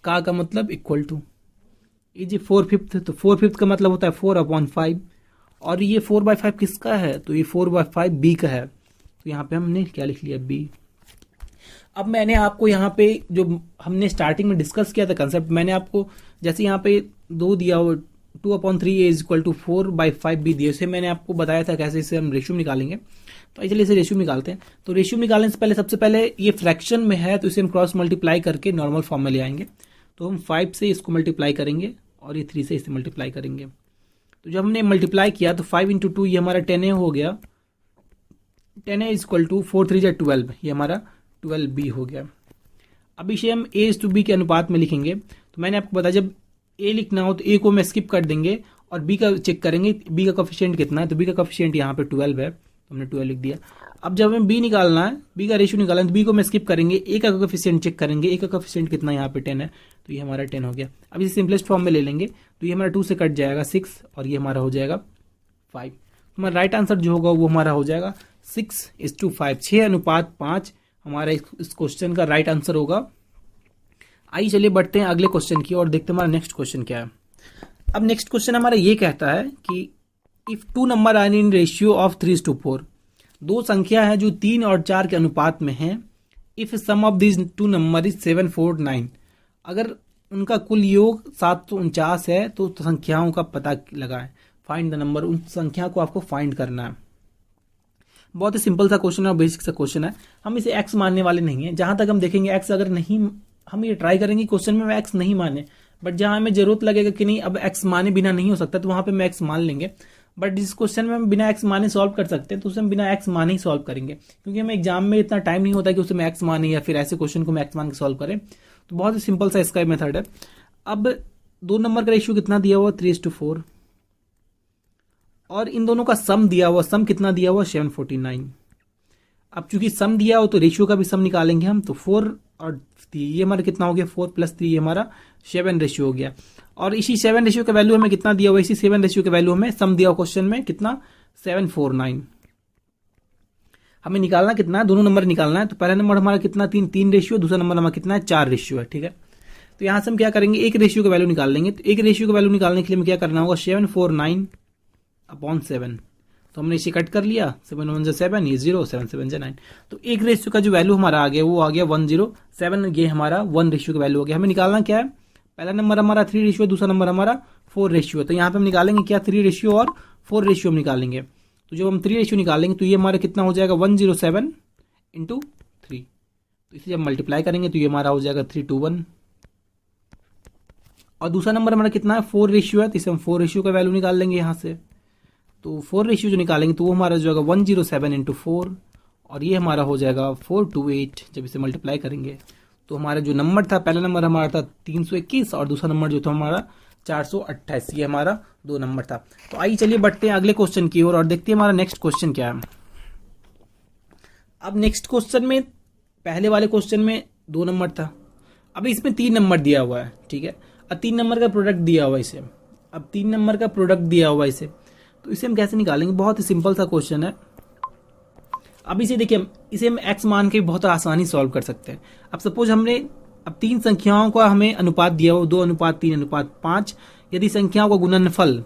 का मतलब इक्वल टू, इज 4/5, तो 4/5 का मतलब होता है 4/5, और ये 4/5 किसका है, तो ये 4/5 बी का है, तो यहाँ पे हमने क्या लिख लिया, बी। अब मैंने आपको यहाँ पे जो हमने स्टार्टिंग में डिस्कस किया था कंसेप्ट, मैंने आपको जैसे यहाँ पे 2 दिया हो 2/3 ए इज इक्वल टू 4/5 बी दिए, उसे मैंने आपको बताया था कैसे इसे हम रेशियो निकालेंगे। तो चलिए इसे रेशियो निकालते हैं। तो रेशियो निकालने से पहले सबसे पहले ये फ्रैक्शन में है तो इसे हम क्रॉस मल्टीप्लाई करके नॉर्मल फॉर्म में ले आएंगे। तो हम 5 से इसको मल्टीप्लाई करेंगे और ये 3 से इसे मल्टीप्लाई करेंगे। तो जब हमने मल्टीप्लाई किया तो 5 × 2 ये हमारा 10A हो गया, 10A इज इक्वल टू 4 3 12, ये हमारा 12B हो गया। अब इसे हम A इज टू B के अनुपात में लिखेंगे। तो मैंने आपको बताया जब A लिखना हो तो A को मैं स्किप कर देंगे और B का चेक करेंगे, B का कोफिशिएंट कितना है, तो B का कोफिशिएंट यहाँ पे 12 है, तो हमने 12 लिख दिया। अब जब हमें B निकालना है, B का रेशियो निकालना है, तो B को मैं स्किप करेंगे, A का कोफिशिएंट चेक करेंगे, A का कोफिशिएंट कितना यहाँ पे 10 है, तो ये हमारा 10 हो गया। अब इसे सिंपलेस्ट फॉर्म में ले लेंगे तो ये हमारा 2 से कट जाएगा 6 और ये हमारा हो जाएगा 5। हमारा राइट आंसर जो होगा वो हमारा हो जाएगा 6:5, 6:5 हमारा इस क्वेश्चन का राइट आंसर होगा। आइए चलिए बढ़ते हैं अगले क्वेश्चन की और देखते हैं हमारा नेक्स्ट क्वेश्चन क्या है। अब नेक्स्ट क्वेश्चन हमारा ये कहता है कि if 2 number are in ratio of 3:4, 2 संख्या है जो 3 और 4 के अनुपात में है। If sum of this 2 number is 7 4 9, अगर उनका कुल योग 749 है तो संख्याओं का पता लगाएं, फाइंड द नंबर, उन संख्या को आपको फाइंड करना है। बहुत ही सिंपल सा क्वेश्चन है और बेसिक सा क्वेश्चन है। हम इसे एक्स मानने वाले नहीं है, जहां तक हम देखेंगे एक्स अगर नहीं, हम ये ट्राई करेंगे क्वेश्चन में एक्स नहीं माने, बट जहां हमें जरूरत लगेगा कि नहीं अब एक्स माने बिना नहीं हो सकता तो वहां पे मैं एक्स मान लेंगे। बट जिस क्वेश्चन में हम बिना एक्स माने सॉल्व कर सकते हैं तो उसे हम बिना एक्स माने ही सॉल्व करेंगे, क्योंकि हमें एग्जाम में इतना टाइम नहीं होता कि उसे मैं एक्स माने या फिर ऐसे क्वेश्चन को मैं एक्स मान के सॉल्व करें। तो बहुत ही सिंपल सा इसका मेथड है। अब 2 नंबर का रेशियो कितना दिया हुआ 3:4 और इन दोनों का सम दिया हुआ, सम कितना दिया हुआ 749। अब चूंकि सम दिया हो तो रेशियो का भी सम निकालेंगे हम, तो 4 और 3 ये हमारा कितना हो गया 4 + 3 ये हमारा 7 रेशियो हो गया। और इसी 7 रेशियो का वैल्यू हमें कितना दिया हुआ, इसी 7 रेशियो के वैल्यू हमें सम दिया हुआ क्वेश्चन में कितना 749। हमें निकालना कितना है, दोनों नंबर निकालना है। तो पहला नंबर हमारा कितना, 3 रेशियो, दूसरा नंबर हमारा कितना है, 4 रेशियो है, ठीक है। तो यहाँ से हम क्या करेंगे, एक रेशियो का वैल्यू निकाल लेंगे। तो एक रेशियो का वैल्यू निकालने के लिए हमें क्या करना होगा, 749/7। तो हमने इसे कट कर लिया, 7 1 7, ये 0, 7 7 9। तो एक रेशियो का जो वैल्यू हमारा आ गया वो आ गया 107। ये हमारा 1 रेशियो का वैल्यू हो गया। हमें निकालना क्या है, पहला नंबर हमारा 3 रेशियो, दूसरा नंबर हमारा 4 रेशियो। तो यहाँ पे हम निकालेंगे क्या, 3 रेशियो और 4 रेशियो हम निकालेंगे। तो जब हम 3 रेशियो निकालेंगे तो ये हमारा कितना हो जाएगा, 107 इंटू 3। तो इसे जब मल्टीप्लाई करेंगे तो ये हमारा हो जाएगा 321। और दूसरा नंबर हमारा कितना है, 4 रेशियो है, तो इसे हम 4 रेशियो का वैल्यू निकाल लेंगे यहाँ से। तो 4 रेशियो जो निकालेंगे तो वो हमारा जो होगा 107 इंटू 4, और ये हमारा हो जाएगा 428। जब इसे मल्टीप्लाई करेंगे तो हमारा जो नंबर था, पहला नंबर हमारा था 321 और दूसरा नंबर जो था हमारा 428। ये हमारा 2 नंबर था। तो आइए चलिए बढ़ते हैं अगले क्वेश्चन की ओर और देखते हैं हमारा नेक्स्ट क्वेश्चन क्या है। अब नेक्स्ट क्वेश्चन में, पहले वाले क्वेश्चन में 2 नंबर था, अब इसमें 3 नंबर दिया हुआ है, ठीक है। अब 3 नंबर का प्रोडक्ट दिया हुआ है इसे, अब 3 नंबर का प्रोडक्ट दिया हुआ है इसे, तो इसे हम कैसे निकालेंगे, बहुत ही सिंपल सा क्वेश्चन है। अब इसे देखिए, इसे हम x मान के बहुत आसानी सॉल्व कर सकते हैं। अब सपोज हमने, अब 3 संख्याओं का हमें अनुपात दिया हो, 2:3:5। यदि संख्याओं का गुणनफल,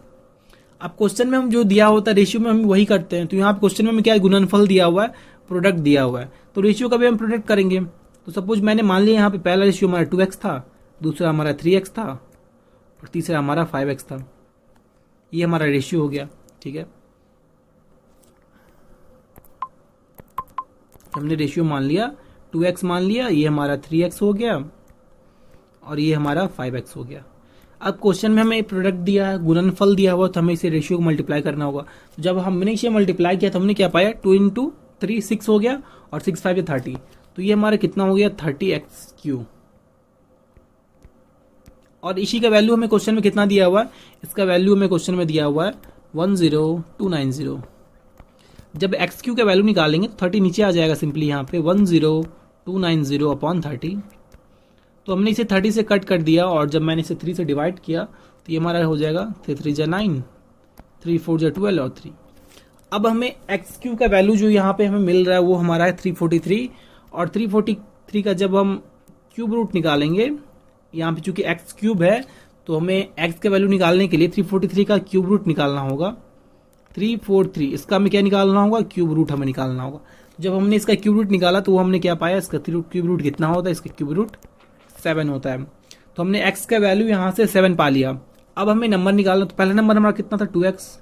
अब क्वेश्चन में हम जो दिया होता है रेशियो में हम वही करते हैं। तो यहाँ क्वेश्चन में हमें क्या है, गुणनफल दिया हुआ है, प्रोडक्ट दिया हुआ है, तो रेशियो का भी हम प्रोडक्ट करेंगे। तो सपोज मैंने मान लिया यहाँ पे पहला रेशियो हमारा 2x था, दूसरा हमारा 3x था और तीसरा हमारा 5x था। ये हमारा रेशियो हो गया, ठीक है। हमने रेशियो मान लिया, 2x मान लिया, ये हमारा 3x हो गया और ये हमारा 5x हो गया। अब क्वेश्चन में हमें प्रोडक्ट दिया है, गुणनफल दिया हुआ, तो हमें इसे रेशियो को मल्टीप्लाई करना होगा। तो जब हमने इसे मल्टीप्लाई किया तो हमने क्या पाया, 2 इंटू 3 6 हो गया और 6 5 30। तो ये हमारा कितना हो गया, 30x3। और इसी का वैल्यू हमें क्वेश्चन में कितना दिया हुआ है, इसका वैल्यू हमें क्वेश्चन में दिया हुआ है 10290। जब x3 का वैल्यू निकालेंगे तो 30 नीचे आ जाएगा सिंपली यहाँ पे, 10290/30। तो हमने इसे 30 से कट कर दिया और जब मैंने इसे 3 से डिवाइड किया तो ये हमारा हो जाएगा 3 3 जा 9, 3 4 जा 12 और 3। अब हमें x3 का वैल्यू जो यहाँ पे हमें मिल रहा है वो हमारा है 343। और 343 का जब हम क्यूब रूट निकालेंगे, यहाँ पे चूंकि x3 है तो हमें x का वैल्यू निकालने के लिए 343 का क्यूब रूट निकालना होगा। 343 इसका हमें क्या निकालना होगा, क्यूब रूट हमें निकालना होगा। जब हमने इसका क्यूब रूट निकाला तो वो हमने क्या पाया, इसका क्यूब रूट कितना होता है, इसका क्यूब रूट 7 होता है। तो हमने x का वैल्यू यहाँ से 7 पा लिया। अब हमें नंबर निकालना, तो पहला नंबर हमारा कितना था, 2x,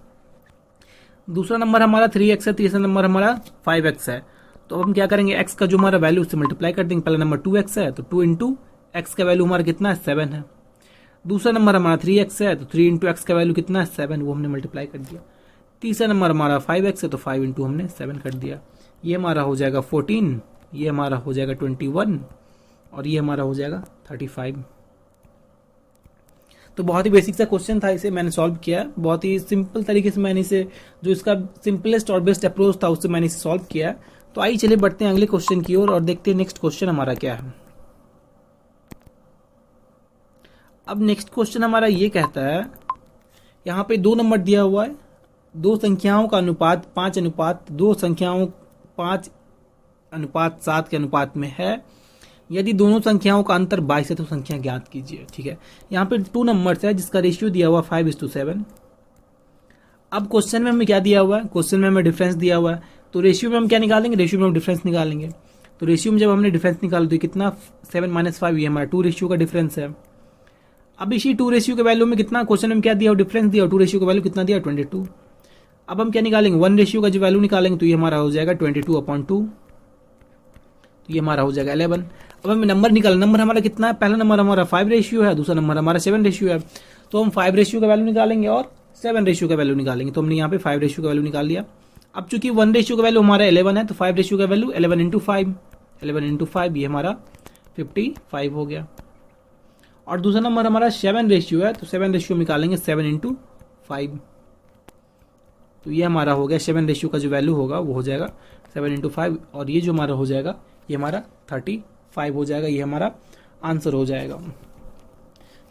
दूसरा नंबर हमारा 3x है, तीसरा नंबर हमारा 5x है। तो अब हम क्या करेंगे, x का जो हमारा वैल्यू उससे मल्टीप्लाई कर देंगे। पहला नंबर 2x है तो 2 इंटू एक्स का वैल्यू हमारा कितना है, 7 है। दूसरा नंबर हमारा 3x है तो 3 इंटू एक्स का वैल्यू कितना है, 7, वो हमने मल्टीप्लाई कर दिया। तीसरा नंबर हमारा 5x है तो 5 इंटू हमने 7 कर दिया। ये हमारा हो जाएगा 14, ये हमारा हो जाएगा 21 और ये हमारा हो जाएगा 35। तो बहुत ही बेसिक सा क्वेश्चन था, इसे मैंने सॉल्व किया बहुत ही सिंपल तरीके से। मैंने इसे, जो इसका सिंपलेस्ट और बेस्ट अप्रोच था उससे मैंने इसे सॉल्व किया। तो आइए चलिए बढ़ते हैं अगले क्वेश्चन की ओर और देखते हैं नेक्स्ट क्वेश्चन हमारा क्या है। अब नेक्स्ट क्वेश्चन हमारा ये कहता है, यहाँ पे 2 नंबर दिया हुआ है, 2 संख्याओं का अनुपात 5:2 संख्याओं 5:7 के अनुपात में है। यदि दोनों संख्याओं का अंतर 22 है तो संख्या ज्ञात कीजिए, ठीक है। यहाँ पे 2 नंबर्स है जिसका रेशियो दिया हुआ 5:7। अब क्वेश्चन में हमें क्या दिया हुआ है, क्वेश्चन में हमें डिफरेंस दिया हुआ है। तो रेशियो में हम क्या निकालेंगे, रेशियो में हम डिफरेंस निकालेंगे। तो रेशियो में जब हमने डिफरेंस निकाला तो कितना, 7 - 5, ये हमारा 2 रेशियो का डिफरेंस है। अब इसी 2 रेशियो के वैल्यू में कितना, क्वेश्चन में क्या दिया, डिफरेंस दिया, 2 रेशियो का वैल्यू कितना दिया, 22। अब हम क्या निकालेंगे, 1 रेशियो का जो वैल्यू निकालेंगे तो ये हमारा हो जाएगा 22/2, तो ये हमारा हो जाएगा 11। अब हमें नंबर निकालना, नंबर हमारा कितना है, पहला नंबर हमारा 5 रेशियो है, दूसरा नंबर हमारा 7 रेशियो है। तो हम 5 रेशियो का वैल्यू निकालेंगे और 7 रेशियो का वैल्यू निकालेंगे। तो हमने यहाँ पे 5 रेशियो का वैल्यू निकाल लिया। अब चूंकि 1 रेशियो का वैल्यू हमारा 11 है तो 5 रेशियो का वैल्यू 11 इंटू 5, 11 इंटू 5 ये हमारा 55 हो गया। और दूसरा नंबर हमारा 7 रेशियो है तो 7 रेशियो निकालेंगे 7 इंटू 5, तो ये हमारा हो गया 7 रेशियो का जो वैल्यू होगा वो हो जाएगा 7 इंटू 5 और ये जो हमारा हो जाएगा ये हमारा 35 हो जाएगा। ये हमारा आंसर हो जाएगा।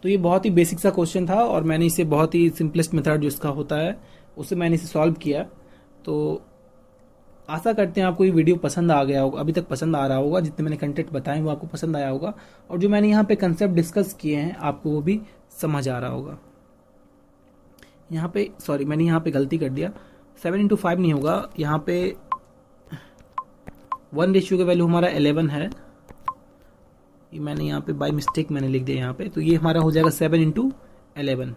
तो ये बहुत ही बेसिक सा क्वेश्चन था और मैंने इसे बहुत ही सिंपलेस्ट मेथड जो इसका होता है उससे मैंने इसे सॉल्व किया। तो आशा करते हैं आपको ये वीडियो पसंद आ गया होगा, अभी तक पसंद आ रहा होगा, जितने मैंने कंटेंट बताए वो आपको पसंद आया होगा, और जो मैंने यहाँ पे कंसेप्ट डिस्कस किए हैं आपको वो भी समझ आ रहा होगा। यहाँ पे सॉरी, मैंने यहाँ पे गलती कर दिया, 7/5 नहीं होगा, यहाँ पे 1 रेशियो का वैल्यू हमारा 11 है, ये मैंने यहाँ पे बाय मिस्टेक मैंने लिख दिया यहाँ पे, तो ये हमारा हो जाएगा 7/11,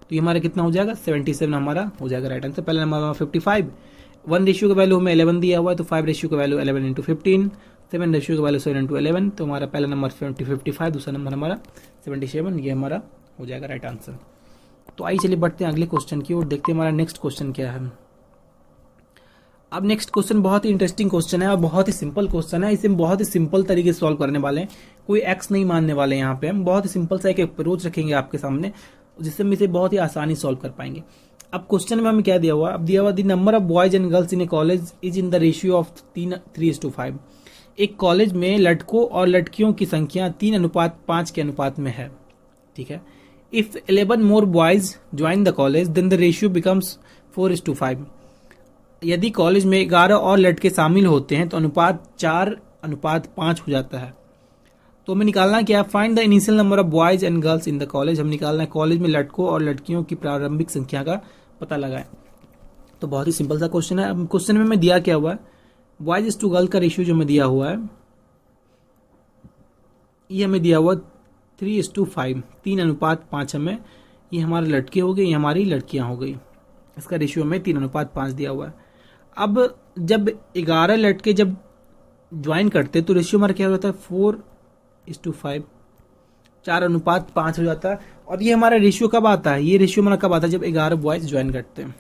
तो ये हमारा कितना हो जाएगा 77 हमारा हो जाएगा राइट आंसर। पहला नंबर हमारा 55, 1 रेशियो का वैल्यू हमें 11 दिया हुआ है, तो 5 रेशियो का वैल्यू 11/15, 7 रेशियो का वैल्यू 7/11, तो हमारा पहला नंबर 55, दूसरा नंबर हमारा 77, ये हमारा हो जाएगा राइट आंसर। तो आइए चलिए बढ़ते हैं अगले क्वेश्चन की ओर, देखते हैं हमारा नेक्स्ट क्वेश्चन क्या है। अब नेक्स्ट क्वेश्चन बहुत ही इंटरेस्टिंग क्वेश्चन है और बहुत ही सिंपल क्वेश्चन है, इसे हम बहुत ही सिंपल तरीके से सॉल्व करने वाले हैं, कोई एक्स नहीं मानने वाले हैं यहाँ पे, हम बहुत ही सिंपल सा एक अप्रोच रखेंगे आपके सामने जिससे हम इसे बहुत ही आसानी सॉल्व कर पाएंगे। अब क्वेश्चन में हमें क्या दिया हुआ, अब दिया हुआ the number of boys and girls in A college is in the ratio of 3:5। एक कॉलेज में लड़कों और लड़कियों की संख्या 3:5 के अनुपात में है, ठीक है। If 11 more boys join the college then the ratio becomes 4:5। यदि कॉलेज में 11 और लड़के शामिल होते हैं तो अनुपात 4:5 हो जाता है। तो हमें निकालना क्या, find the initial number of boys and girls in the college. हम निकालना है कॉलेज में लड़कों और लड़कियों की प्रारंभिक संख्या का पता लगाएं। तो बहुत ही सिंपल सा क्वेश्चन है। अब क्वेश्चन में हमें दिया क्या हुआ है, बॉयज टू गर्ल का रेशियो जो हमें दिया हुआ है ये हमें दिया हुआ 3:5, 3:5 हमें, ये हमारे लड़के हो गए, ये हमारी लड़कियां हो गई, इसका रेशियो हमें 3:5 दिया हुआ है। अब जब 11 लड़के जब ज्वाइन करते तो रेशियो हमारा क्या हो जाता है 4:5, 4:5 हो जाता है। और ये हमारा रेशियो कब आता है, ये रेशियो हमारा कब आता है जब 11 बॉयज ज्वाइन करते हैं।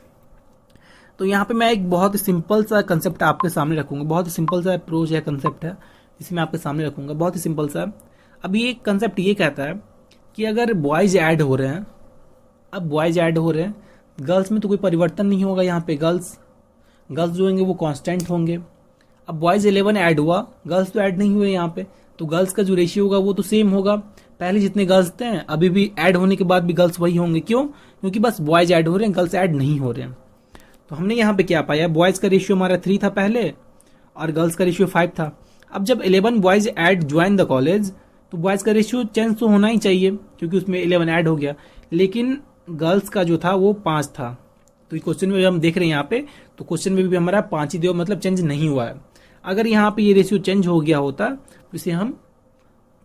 तो यहाँ पे मैं एक बहुत ही सिंपल सा कंसेप्ट आपके सामने रखूंगा, बहुत ही सिंपल सा अप्रोच या कंसेप्ट है जिसे मैं आपके सामने रखूंगा, बहुत ही सिंपल सा। अब ये कंसेप्ट ये कहता है कि अगर बॉयज ऐड हो रहे हैं, अब बॉयज ऐड हो रहे हैं, गर्ल्स में तो कोई परिवर्तन नहीं होगा, यहाँ पे गर्ल्स जो होंगे वो कांस्टेंट होंगे। अब बॉयज 11 ऐड हुआ, गर्ल्स तो ऐड नहीं हुए यहाँ पे, तो गर्ल्स का जो रेशियो होगा वो तो सेम होगा, पहले जितने गर्ल्स थे अभी भी ऐड होने के बाद भी गर्ल्स वही होंगे। क्यों, क्योंकि बस बॉयज ऐड हो रहे हैं, गर्ल्स ऐड नहीं हो रहे हैं। तो हमने यहाँ पे क्या पाया, बॉयज का रेशियो हमारा 3 था पहले और गर्ल्स का रेशियो 5 था। अब जब 11 boys add join the college तो बॉयज का रेशियो चेंज तो होना ही चाहिए क्योंकि उसमें 11 ऐड हो गया, लेकिन गर्ल्स का जो था वो 5 था। तो क्वेश्चन में हम देख रहे हैं यहाँ पे, तो क्वेश्चन में भी हमारा 5 ही दिया, मतलब चेंज नहीं हुआ है। अगर यहाँ पे ये रेशियो चेंज हो गया होता तो इसे हम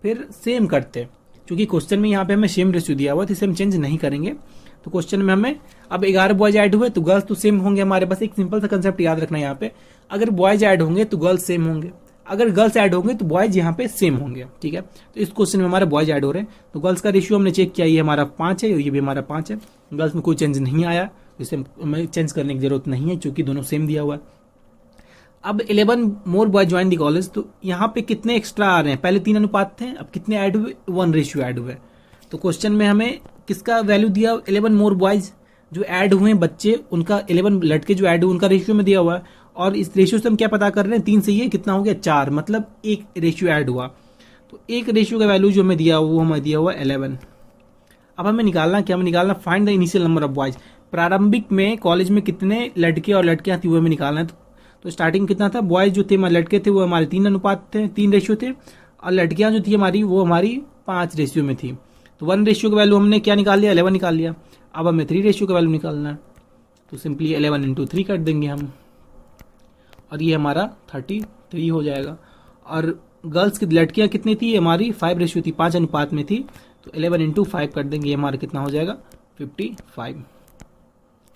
फिर सेम करते, क्योंकि क्वेश्चन में यहाँ पे हमें सेम रेशियो दिया हुआ तो इसे हम चेंज नहीं करेंगे। तो क्वेश्चन में हमें अब 11 बॉयज ऐड हुए तो गर्ल्स तो सेम होंगे हमारे, बस एक सिंपल सा कंसेप्ट याद रखना है यहाँ पे, अगर बॉयज ऐड होंगे तो गर्ल्स सेम होंगे, अगर गर्ल्स ऐड होंगे तो बॉयज यहाँ पे सेम होंगे, ठीक है। तो इस क्वेश्चन में हमारे बॉयज ऐड हो रहे हैं, तो गर्ल्स का रेशियो हमने चेक किया, ये हमारा 5 है, ये भी हमारा 5 है, गर्ल्स में कोई चेंज नहीं आया, इसे हमें चेंज करने की जरूरत नहीं है क्योंकि दोनों सेम दिया हुआ है। अब 11 मोर बॉय ज्वाइन दी कॉलेज, तो यहाँ पे कितने एक्स्ट्रा आ रहे हैं, पहले 3:5 थे, अब कितने ऐड हुए, 1 रेशियो ऐड हुए। तो क्वेश्चन में हमें किसका वैल्यू दिया, 11 मोर बॉयज जो ऐड हुए बच्चे, उनका 11 लड़के जो ऐड हुए उनका रेशियो में दिया हुआ है, और इस रेशियो से हम क्या पता कर रहे हैं, 3 से ये कितना हो गया 4, मतलब एक रेशियो ऐड हुआ। तो एक रेशियो का वैल्यू जो हमें दिया वो हमें दिया हुआ 11। अब हमें निकालना क्या, हमें निकालना find the initial number of boys, प्रारंभिक में कॉलेज में कितने लड़के और लड़कियां थी वो हमें निकालना है। तो स्टार्टिंग कितना था, बॉयज जो थे लड़के थे वो हमारे 3:5 थे, 3 रेशियो थे, और लड़कियां जो थी हमारी वो हमारी 5 रेशियो में थी। तो 1 रेशियो का वैल्यू हमने क्या निकाल लिया, 11 निकाल लिया। अब हमें 3 रेशियो का वैल्यू निकालना है, तो सिंपली 11 × 3 कर देंगे हम, और ये हमारा 33 हो जाएगा। और गर्ल्स की लड़कियां कितनी थी, हमारी 5 रेशियो थी, 5 अनुपात में थी, तो 11 × 5 कर देंगे, ये हमारा कितना हो जाएगा 55।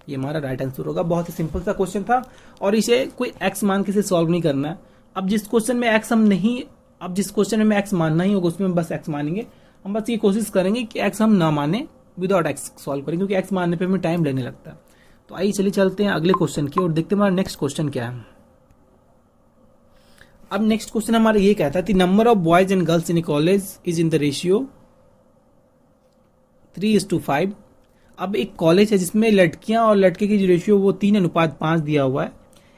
ये हमारा राइट आंसर होगा। बहुत ही सिंपल सा क्वेश्चन था और इसे कोई एक्स मान के से सॉल्व नहीं करना है। अब जिस क्वेश्चन में एक्स हम नहीं, अब जिस क्वेश्चन में एक्स मानना ही होगा उसमें हम बस एक्स मानेंगे, हम बस ये कोशिश करेंगे कि एक्स हम ना माने, विदाउट एक्स सॉल्व करेंगे, क्योंकि एक्स मानने पे हमें टाइम लगने लगता है। तो आइए चलिए चलते हैं अगले क्वेश्चन की और देखते हैं हमारा नेक्स्ट क्वेश्चन क्या है। अब नेक्स्ट क्वेश्चन हमारा ये कहता है कि number of boys and girls in A college is in the ratio 3:5। अब एक कॉलेज है जिसमें लड़कियां और लड़के की जो रेशियो वो 3:5 दिया हुआ है।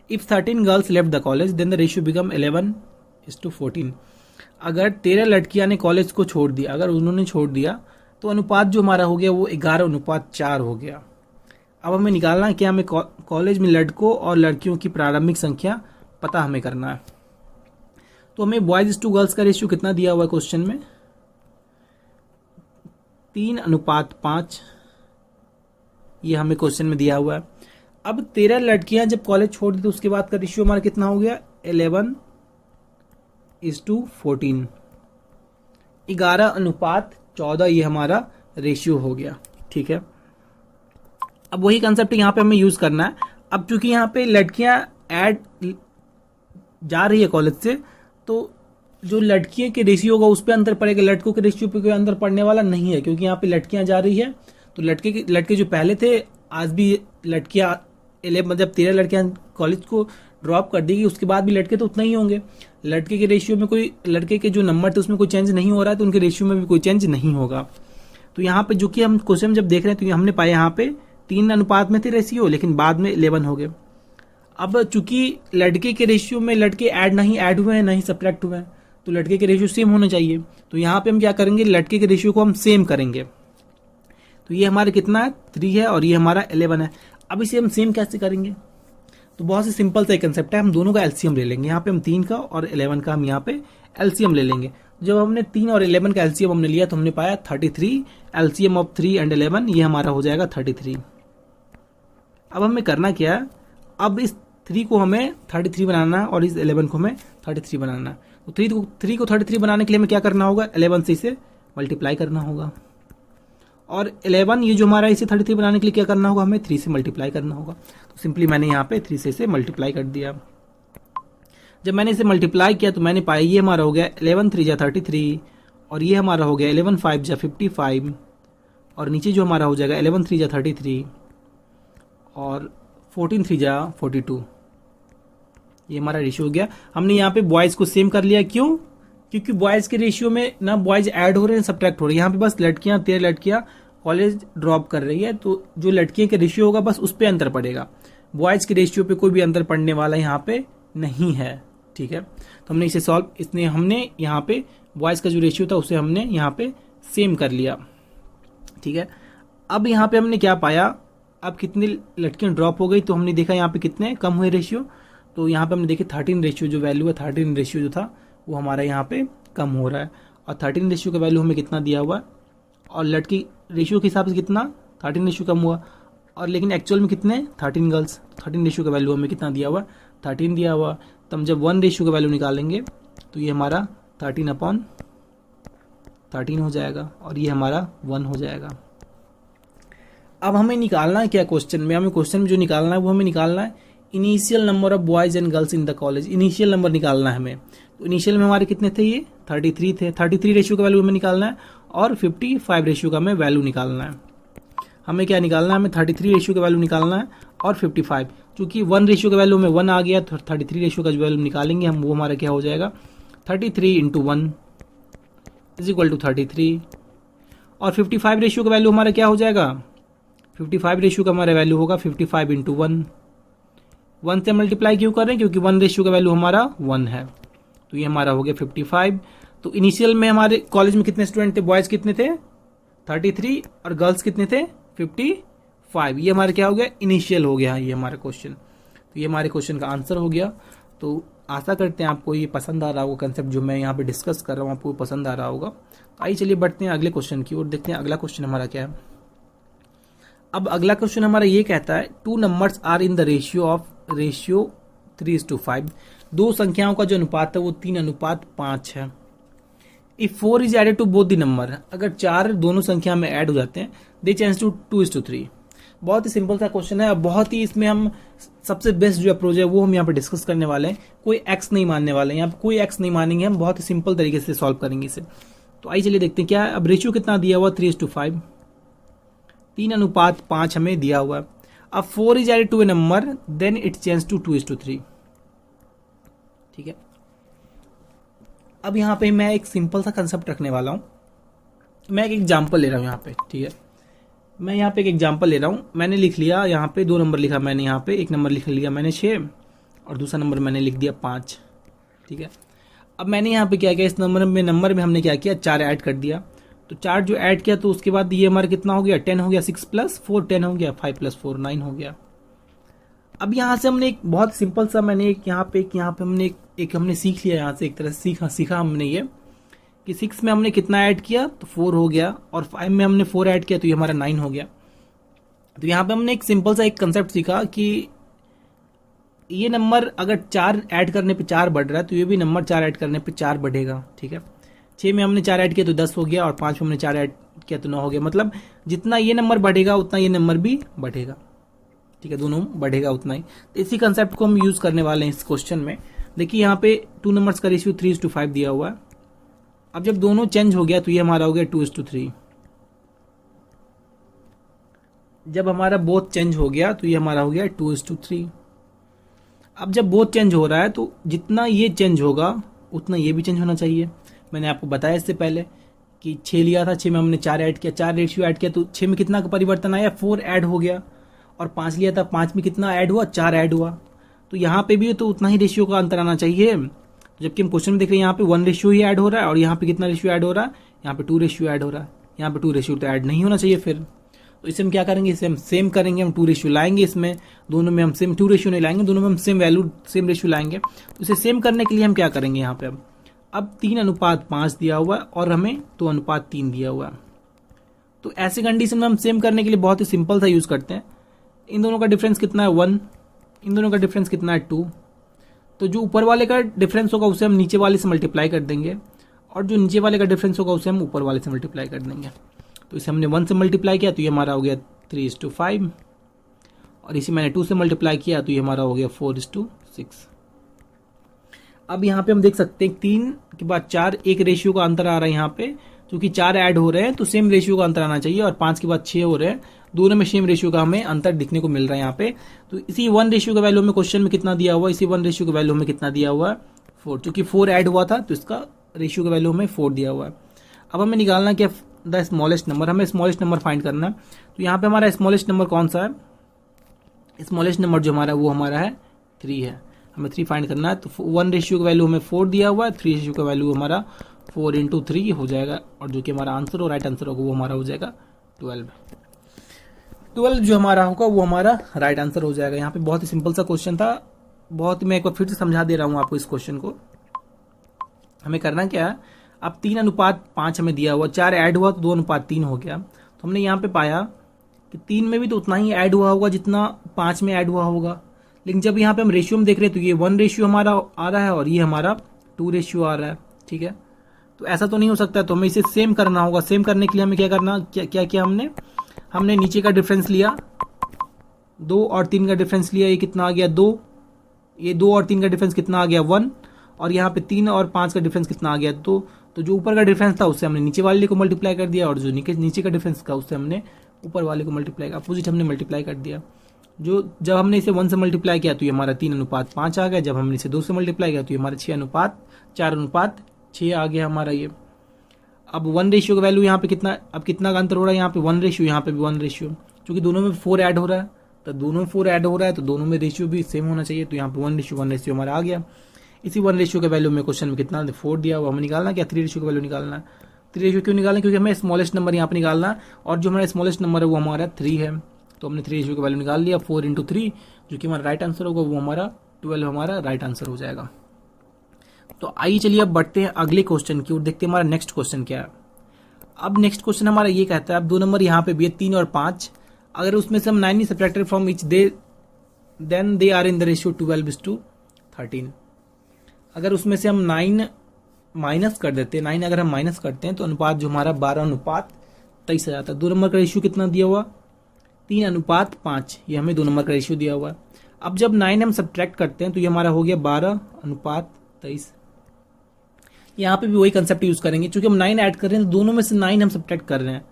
If 13 girls left the college then the ratio become 11:14। अगर 13 लड़कियां ने कॉलेज को छोड़ दिया, अगर उन्होंने छोड़ दिया तो अनुपात जो हमारा हो गया वो 11:4 हो गया। अब हमें निकालना है क्या, हमें कॉलेज में लड़कों और लड़कियों की प्रारंभिक संख्या पता हमें करना है। तो हमें बॉयज टू गर्ल्स का रेशियो कितना दिया हुआ है क्वेश्चन में, 3:5, ये हमें क्वेश्चन में दिया हुआ है। अब 13 लड़कियां जब कॉलेज छोड़ दी तो उसके बाद का रेशियो हमारा कितना हो गया, 11:14, 11:14 ये हमारा रेशियो हो गया। ठीक है, अब वही कंसेप्ट यहाँ पे हमें यूज करना है। अब चूंकि यहाँ पे लड़कियां ऐड जा रही है कॉलेज से, तो जो लड़कियों के रेशियो होगा उस पर अंतर पड़ेगा, लड़कों के रेशियो पे कोई अंतर पड़ने वाला नहीं है, क्योंकि यहाँ पे लड़कियां जा रही है। तो लड़के जो पहले थे, आज भी लड़कियां 11 मतलब 13 लड़कियां कॉलेज को ड्रॉप कर देगी, उसके बाद भी लड़के तो उतना ही होंगे। लड़के के रेशियो में कोई, लड़के के जो नंबर थे उसमें कोई चेंज नहीं हो रहा है, तो उनके रेशियो में भी कोई चेंज नहीं होगा। तो यहाँ पे जो कि हम क्वेश्चन जब देख रहे हैं तो हमने पाया यहाँ पे 3 अनुपात में थे रेशियो, लेकिन बाद में 11 हो गए। अब चूंकि लड़के के रेशियो में लड़के नहीं ऐड हुए हैं, नहीं सब्ट्रैक्ट हुए हैं, तो लड़के के रेशियो सेम होने चाहिए। तो यहाँ पे हम क्या करेंगे, लड़के के रेशियो को हम सेम करेंगे। तो ये हमारा कितना है, 3 है, और ये हमारा 11 है। अब इसे हम सेम कैसे करेंगे, तो बहुत ही सिंपल सा कंसेप्ट है, हम दोनों का एलसीएम ले लेंगे। यहाँ पे हम 3 का और 11 का हम यहाँ पे एलसीएम ले लेंगे। जब हमने 3 और 11 का एलसीएम हमने लिया तो हमने पाया 33, एलसीएम ऑफ 3 एंड 11 ये हमारा हो जाएगा 33। अब हमें करना क्या है, अब इस 3 को हमें 33 बनाना है और इस 11 को हमें 33 बनाना है। तो 3 को 33 बनाने के लिए हमें क्या करना होगा, 11 से इसे मल्टीप्लाई करना होगा, और 11 ये जो हमारा इसे 33 बनाने के लिए क्या करना होगा, हमें 3 से मल्टीप्लाई करना होगा। तो सिंपली मैंने यहाँ पे 3 से इसे मल्टीप्लाई कर दिया। जब मैंने इसे मल्टीप्लाई किया तो मैंने पाया ये हमारा हो गया 11 3 जा 33, और ये हमारा हो गया 11 5 जा 55, और नीचे जो हमारा हो जाएगा 11 3 जा 33 और 14 3 जा 42। ये हमारा रेशियो हो गया। हमने यहाँ पे बॉयज को सेम कर लिया, क्यों, क्योंकि बॉयज के रेशियो में ना बॉयज ऐड हो रहे हैं सब्ट्रैक्ट हो रहे हैं। यहाँ पे बस लड़कियां 13 लड़कियां कॉलेज ड्रॉप कर रही है, तो जो लड़कियों के रेशियो होगा बस उस पर अंतर पड़ेगा, बॉयज के रेशियो पे कोई भी अंतर पड़ने वाला यहाँ पे नहीं है। ठीक है, तो हमने इसे सॉल्व, इसने हमने यहाँ पे बॉयज का जो रेशियो था उसे हमने यहाँ पे सेम कर लिया। ठीक है, अब यहाँ पे हमने क्या पाया, अब कितनी लड़कियां ड्रॉप हो गई, तो हमने देखा यहाँ पे कितने कम हुए रेशियो। तो यहाँ पे हमने देखे 13 रेशियो जो वैल्यू है, 13 रेशियो जो था वो हमारा यहाँ पे कम हो रहा है, और 13 रेशियो का वैल्यू हमें कितना दिया हुआ है, और लड़की रेशियो के हिसाब से कितना 13 रेशियो कम हुआ, और लेकिन एक्चुअल में कितने 13 गर्ल्स, 13 रेशियो का वैल्यू हमें कितना दिया हुआ, 13 दिया हुआ। तो हम जब 1 रेशियो का वैल्यू निकालेंगे तो ये हमारा 13/13 हो जाएगा, और ये हमारा 1 हो जाएगा। अब हमें निकालना है क्या क्वेश्चन में, हमें क्वेश्चन में जो निकालना है वो हमें निकालना है initial number of boys and girls in the college. Initial number निकालना है हमें। तो इनिशियल में हमारे कितने थे, ये 33 थे। 33 रेशियो का वैल्यू हमें निकालना है, और 55 रेशियो का हमें वैल्यू निकालना है। हमें क्या निकालना है, हमें 33 रेशियो का वैल्यू निकालना है और 55। चूंकि 1 रेशियो का वैल्यू में 1 आ गया, तो 33 रेशियो का जो वैल्यू निकालेंगे हम वो हमारा क्या हो जाएगा, 33 × 1 = 33, और 55 रेशियो का वैल्यू हमारा क्या हो जाएगा, 55 रेशियो का हमारा वैल्यू होगा 55 × 1। 1 से मल्टीप्लाई क्यों कर रहे हैं, क्योंकि 1 रेशियो का वैल्यू हमारा 1 है। तो ये हमारा हो गया 55। तो इनिशियल में हमारे कॉलेज में कितने स्टूडेंट थे, बॉयज कितने थे 33, और गर्ल्स कितने थे 55। ये हमारा क्या हो गया, इनिशियल हो गया ये हमारा क्वेश्चन। तो ये हमारे क्वेश्चन का आंसर हो गया। तो आशा करते हैं आपको ये पसंद आ रहा होगा, कंसेप्ट जो मैं यहाँ पे डिस्कस कर रहा हूँ आपको पसंद आ रहा होगा। तो आइए चलिए बढ़ते हैं अगले क्वेश्चन की ओर, देखते हैं अगला क्वेश्चन हमारा क्या है। अब अगला क्वेश्चन हमारा ये कहता है 2 numbers are in the ratio 3:5। 2 संख्याओं का जो अनुपात है वो 3:5 है। If 4 is added to both the number, अगर 4 दोनों संख्या में ऐड हो जाते हैं, दे चेंज टू 2:3। बहुत ही सिंपल सा क्वेश्चन है, बहुत ही इसमें हम सबसे बेस्ट जो अप्रोच है वो हम यहाँ पे डिस्कस करने वाले हैं। कोई एक्स नहीं मानने वाले हैं, यहाँ पे कोई एक्स नहीं मानेंगे, हम बहुत ही सिंपल तरीके से सॉल्व करेंगे इसे। तो आइए चलिए देखते हैं क्या है। अब रेशियो कितना दिया हुआ 3:5, 3:5 हमें दिया हुआ है। अब 4 is added to a number, then it change to 2:3। ठीक है, अब यहाँ पे मैं एक सिंपल सा कंसेप्ट रखने वाला हूँ। मैं एक एग्जाम्पल ले रहा हूँ यहाँ पे। ठीक है, मैं यहाँ पे एक एग्जाम्पल ले रहा हूँ। मैंने लिख लिया यहाँ पे 2 नंबर लिखा मैंने, यहाँ पे एक नंबर लिख लिया मैंने 6, और दूसरा नंबर मैंने लिख दिया 5। ठीक है, अब मैंने यहाँ पे क्या किया, इस नंबर में हमने क्या किया 4 ऐड कर दिया। तो 4 जो ऐड किया तो उसके बाद ये हमारा कितना हो गया, 10 हो गया, 6 + 4 10 हो गया, 5 + 4 9 हो गया। अब यहाँ से हमने एक बहुत सिंपल सा मैंने एक यहाँ पे हमने एक हमने सीख लिया, यहाँ से एक तरह से सीखा हमने ये कि 6 में हमने कितना ऐड किया तो 4 हो गया, और 5 में हमने 4 ऐड किया तो ये हमारा 9 हो गया। तो यहाँ पे हमने एक सिंपल सा एक कंसेप्ट सीखा कि ये नंबर अगर 4 ऐड करने पे 4 बढ़ रहा है तो ये भी नंबर 4 ऐड करने पे 4 बढ़ेगा, ठीक है। 6 में हमने 4 ऐड किया तो 10 हो गया, और 5 में हमने 4 ऐड किया तो 9 हो गया। मतलब जितना ये नंबर बढ़ेगा उतना ये नंबर भी बढ़ेगा, ठीक है, दोनों बढ़ेगा उतना ही। तो इसी कंसेप्ट को हम यूज करने वाले हैं इस क्वेश्चन में। देखिए यहाँ पे 2 नंबर्स का रेशियो 3:5 दिया हुआ है। अब जब दोनों चेंज हो गया तो ये हमारा हो गया 2:3। जब हमारा बोथ चेंज हो गया तो ये हमारा हो गया 2:3। अब जब बोथ चेंज हो रहा है तो जितना ये चेंज होगा उतना ये भी चेंज होना चाहिए। मैंने आपको बताया इससे पहले कि 6 लिया था, 6 में हमने 4 ऐड किया, 4 रेशियो ऐड किया तो 6 में कितना का परिवर्तन आया, 4 ऐड हो गया। और 5 लिया था, 5 में कितना ऐड हुआ, 4 ऐड हुआ। तो यहाँ पे भी तो उतना ही रेशियो का अंतर आना चाहिए। जबकि हम क्वेश्चन में देख रहे हैं यहाँ पे 1 रेशियो ही ऐड हो रहा है, और यहाँ पे कितना रेशियो ऐड हो रहा है, यहाँ पे 2 रेशियो ऐड हो रहा है। यहाँ पे 2 रेशियो तो ऐड नहीं होना चाहिए फिर। तो इसे हम क्या करेंगे, इसे हम सेम करेंगे, हम 2 रेशियो लाएंगे इसमें, दोनों में हम सेम 2 रेशियो नहीं लाएंगे, दोनों में हम सेम वैल्यू सेम रेशियो लाएंगे। तो इसे सेम करने के लिए हम क्या करेंगे, यहाँ पे अब 3:5 दिया हुआ है और हमें 2:3 दिया हुआ है। तो ऐसे कंडीशन में हम सेम करने के लिए बहुत ही सिंपल सा यूज करते हैं। इन दोनों का डिफरेंस कितना है 1, इन दोनों का डिफरेंस कितना है 2। तो जो ऊपर वाले का डिफरेंस होगा उसे हम नीचे वाले से मल्टीप्लाई कर देंगे, और जो नीचे वाले का डिफरेंस होगा उसे हम ऊपर वाले से मल्टीप्लाई कर देंगे। तो इसे हमने 1 से मल्टीप्लाई किया तो ये हमारा हो गया 3:5, और इसी मैंने 2 से मल्टीप्लाई किया तो ये हमारा हो गया 4:6। अब यहाँ पे हम देख सकते हैं 3 के बाद 4 एक रेशियो का अंतर आ रहा है यहाँ पे, क्योंकि 4 ऐड हो रहे हैं तो सेम रेशियो का अंतर आना चाहिए, और 5 के बाद 6 हो रहे हैं, दोनों में सेम रेशियो का हमें अंतर दिखने को मिल रहा है यहाँ पे। तो इसी 1 रेशियो का वैल्यू में क्वेश्चन में कितना दिया हुआ, इसी 1 रेशियो का वैल्यू में कितना दिया हुआ है 4, क्योंकि 4 ऐड हुआ था तो इसका रेशियो का वैल्यू हमें 4 दिया हुआ है। अब हमें निकालना क्या, द स्मॉलेस्ट नंबर, हमें स्मॉलेस्ट नंबर फाइंड करना है। तो यहाँ पे हमारा स्मॉलेस्ट नंबर कौन सा है, स्मॉलेस्ट नंबर जो हमारा वो हमारा है 3 है, हमें 3 फाइंड करना है। तो 1 रेशियो का वैल्यू हमें 4 दिया हुआ है, 3 रेशियो का वैल्यू हमारा 4 × 3 हो जाएगा, और जो कि हमारा आंसर और राइट आंसर होगा वो हमारा हो जाएगा 12 जो हमारा होगा वो हमारा राइट आंसर हो जाएगा। यहाँ पे बहुत ही सिंपल सा क्वेश्चन था, बहुत मैं एक बार फिर से समझा दे रहा हूँ आपको इस क्वेश्चन को। हमें करना क्या है, अब 3:5 हमें दिया हुआ, 4 ऐड हुआ तो 2:3 हो गया। तो हमने यहाँ पे पाया कि 3 में भी तो उतना ही ऐड हुआ होगा जितना 5 में ऐड हुआ होगा, लेकिन जब यहाँ पे हम रेशियो में देख रहे हैं तो ये 1 रेशियो हमारा आ रहा है और ये हमारा 2 रेशियो आ रहा है, ठीक है। तो ऐसा तो नहीं हो सकता, तो हमें इसे सेम करना होगा। सेम करने के लिए हमें क्या करना, क्या किया हमने नीचे का डिफरेंस लिया, 2 और 3 का डिफरेंस लिया, ये कितना आ गया 2, ये 2 और 3 का डिफरेंस कितना आ गया 1, और यहाँ पे 3 और 5 का डिफरेंस कितना आ गया 2। तो जो ऊपर का डिफरेंस था उससे हमने नीचे वाले को मल्टीप्लाई कर दिया, और जो नीचे का डिफरेंस था उससे हमने ऊपर वाले को मल्टीप्लाई, अपोजिट हमने मल्टीप्लाई कर दिया। जब हमने इसे 1 से मल्टीप्लाई किया तो ये हमारा 3:5 आ गया, जब हमने इसे 2 से मल्टीप्लाई किया तो ये हमारा 6:4:6 आ गया हमारा ये। अब 1 रेशियो का वैल्यू यहाँ पे कितना, अब कितना का अंतर हो रहा है, यहाँ पे 1 रेशियो, यहाँ पे भी 1 रेशियो, क्योंकि दोनों में 4 ऐड हो रहा है, तो दोनों 4 ऐड हो रहा है तो दोनों में रेशियो भी सेम होना चाहिए। तो यहाँ पे 1 रेशियो हमारा आ गया। इसी 1 रेशियो का वैल्यू में क्वेश्चन में कितना 4 दिया हुआ, हमें निकालना क्या, 3 रेशियो का वैल्यू निकालना है। 3 रेशियो क्यों निकालना, क्योंकि हमें स्मॉलेस्ट नंबर यहाँ पे निकालना है, और जो हमारा स्मॉलेस्ट नंबर है वो हमारा 3 है। तो हमने 3 रेशियो का वैल्यू निकाल लिया, 4 × 3, जो कि हमारा राइट आंसर होगा वो हमारा 12 हमारा राइट आंसर हो जाएगा। तो आइए चलिए अब बढ़ते हैं अगले क्वेश्चन की और देखते हैं हमारा नेक्स्ट क्वेश्चन क्या है। अब नेक्स्ट क्वेश्चन हमारा ये कहता है, अब 2 नंबर यहाँ पे भी है 3 और 5, अगर उसमें से हम 9 subtracted from each then they are in the ratio 12:13। अगर उसमें से हम 9 माइनस कर देते हैं, 9 अगर हम माइनस करते हैं तो अनुपात जो हमारा 12:23 आ जाता है। 2 नंबर का रेशियो कितना दिया हुआ, 3:5, ये हमें 2 नंबर का रेशियो दिया हुआ है। अब जब 9 हम सब्ट्रैक्ट करते हैं तो ये हमारा हो गया 12:23। यहाँ पे भी वही कंसेप्ट यूज करेंगे, क्योंकि हम 9 ऐड कर रहे हैं तो दोनों में से 9 हम सब्ट्रैक्ट कर रहे हैं,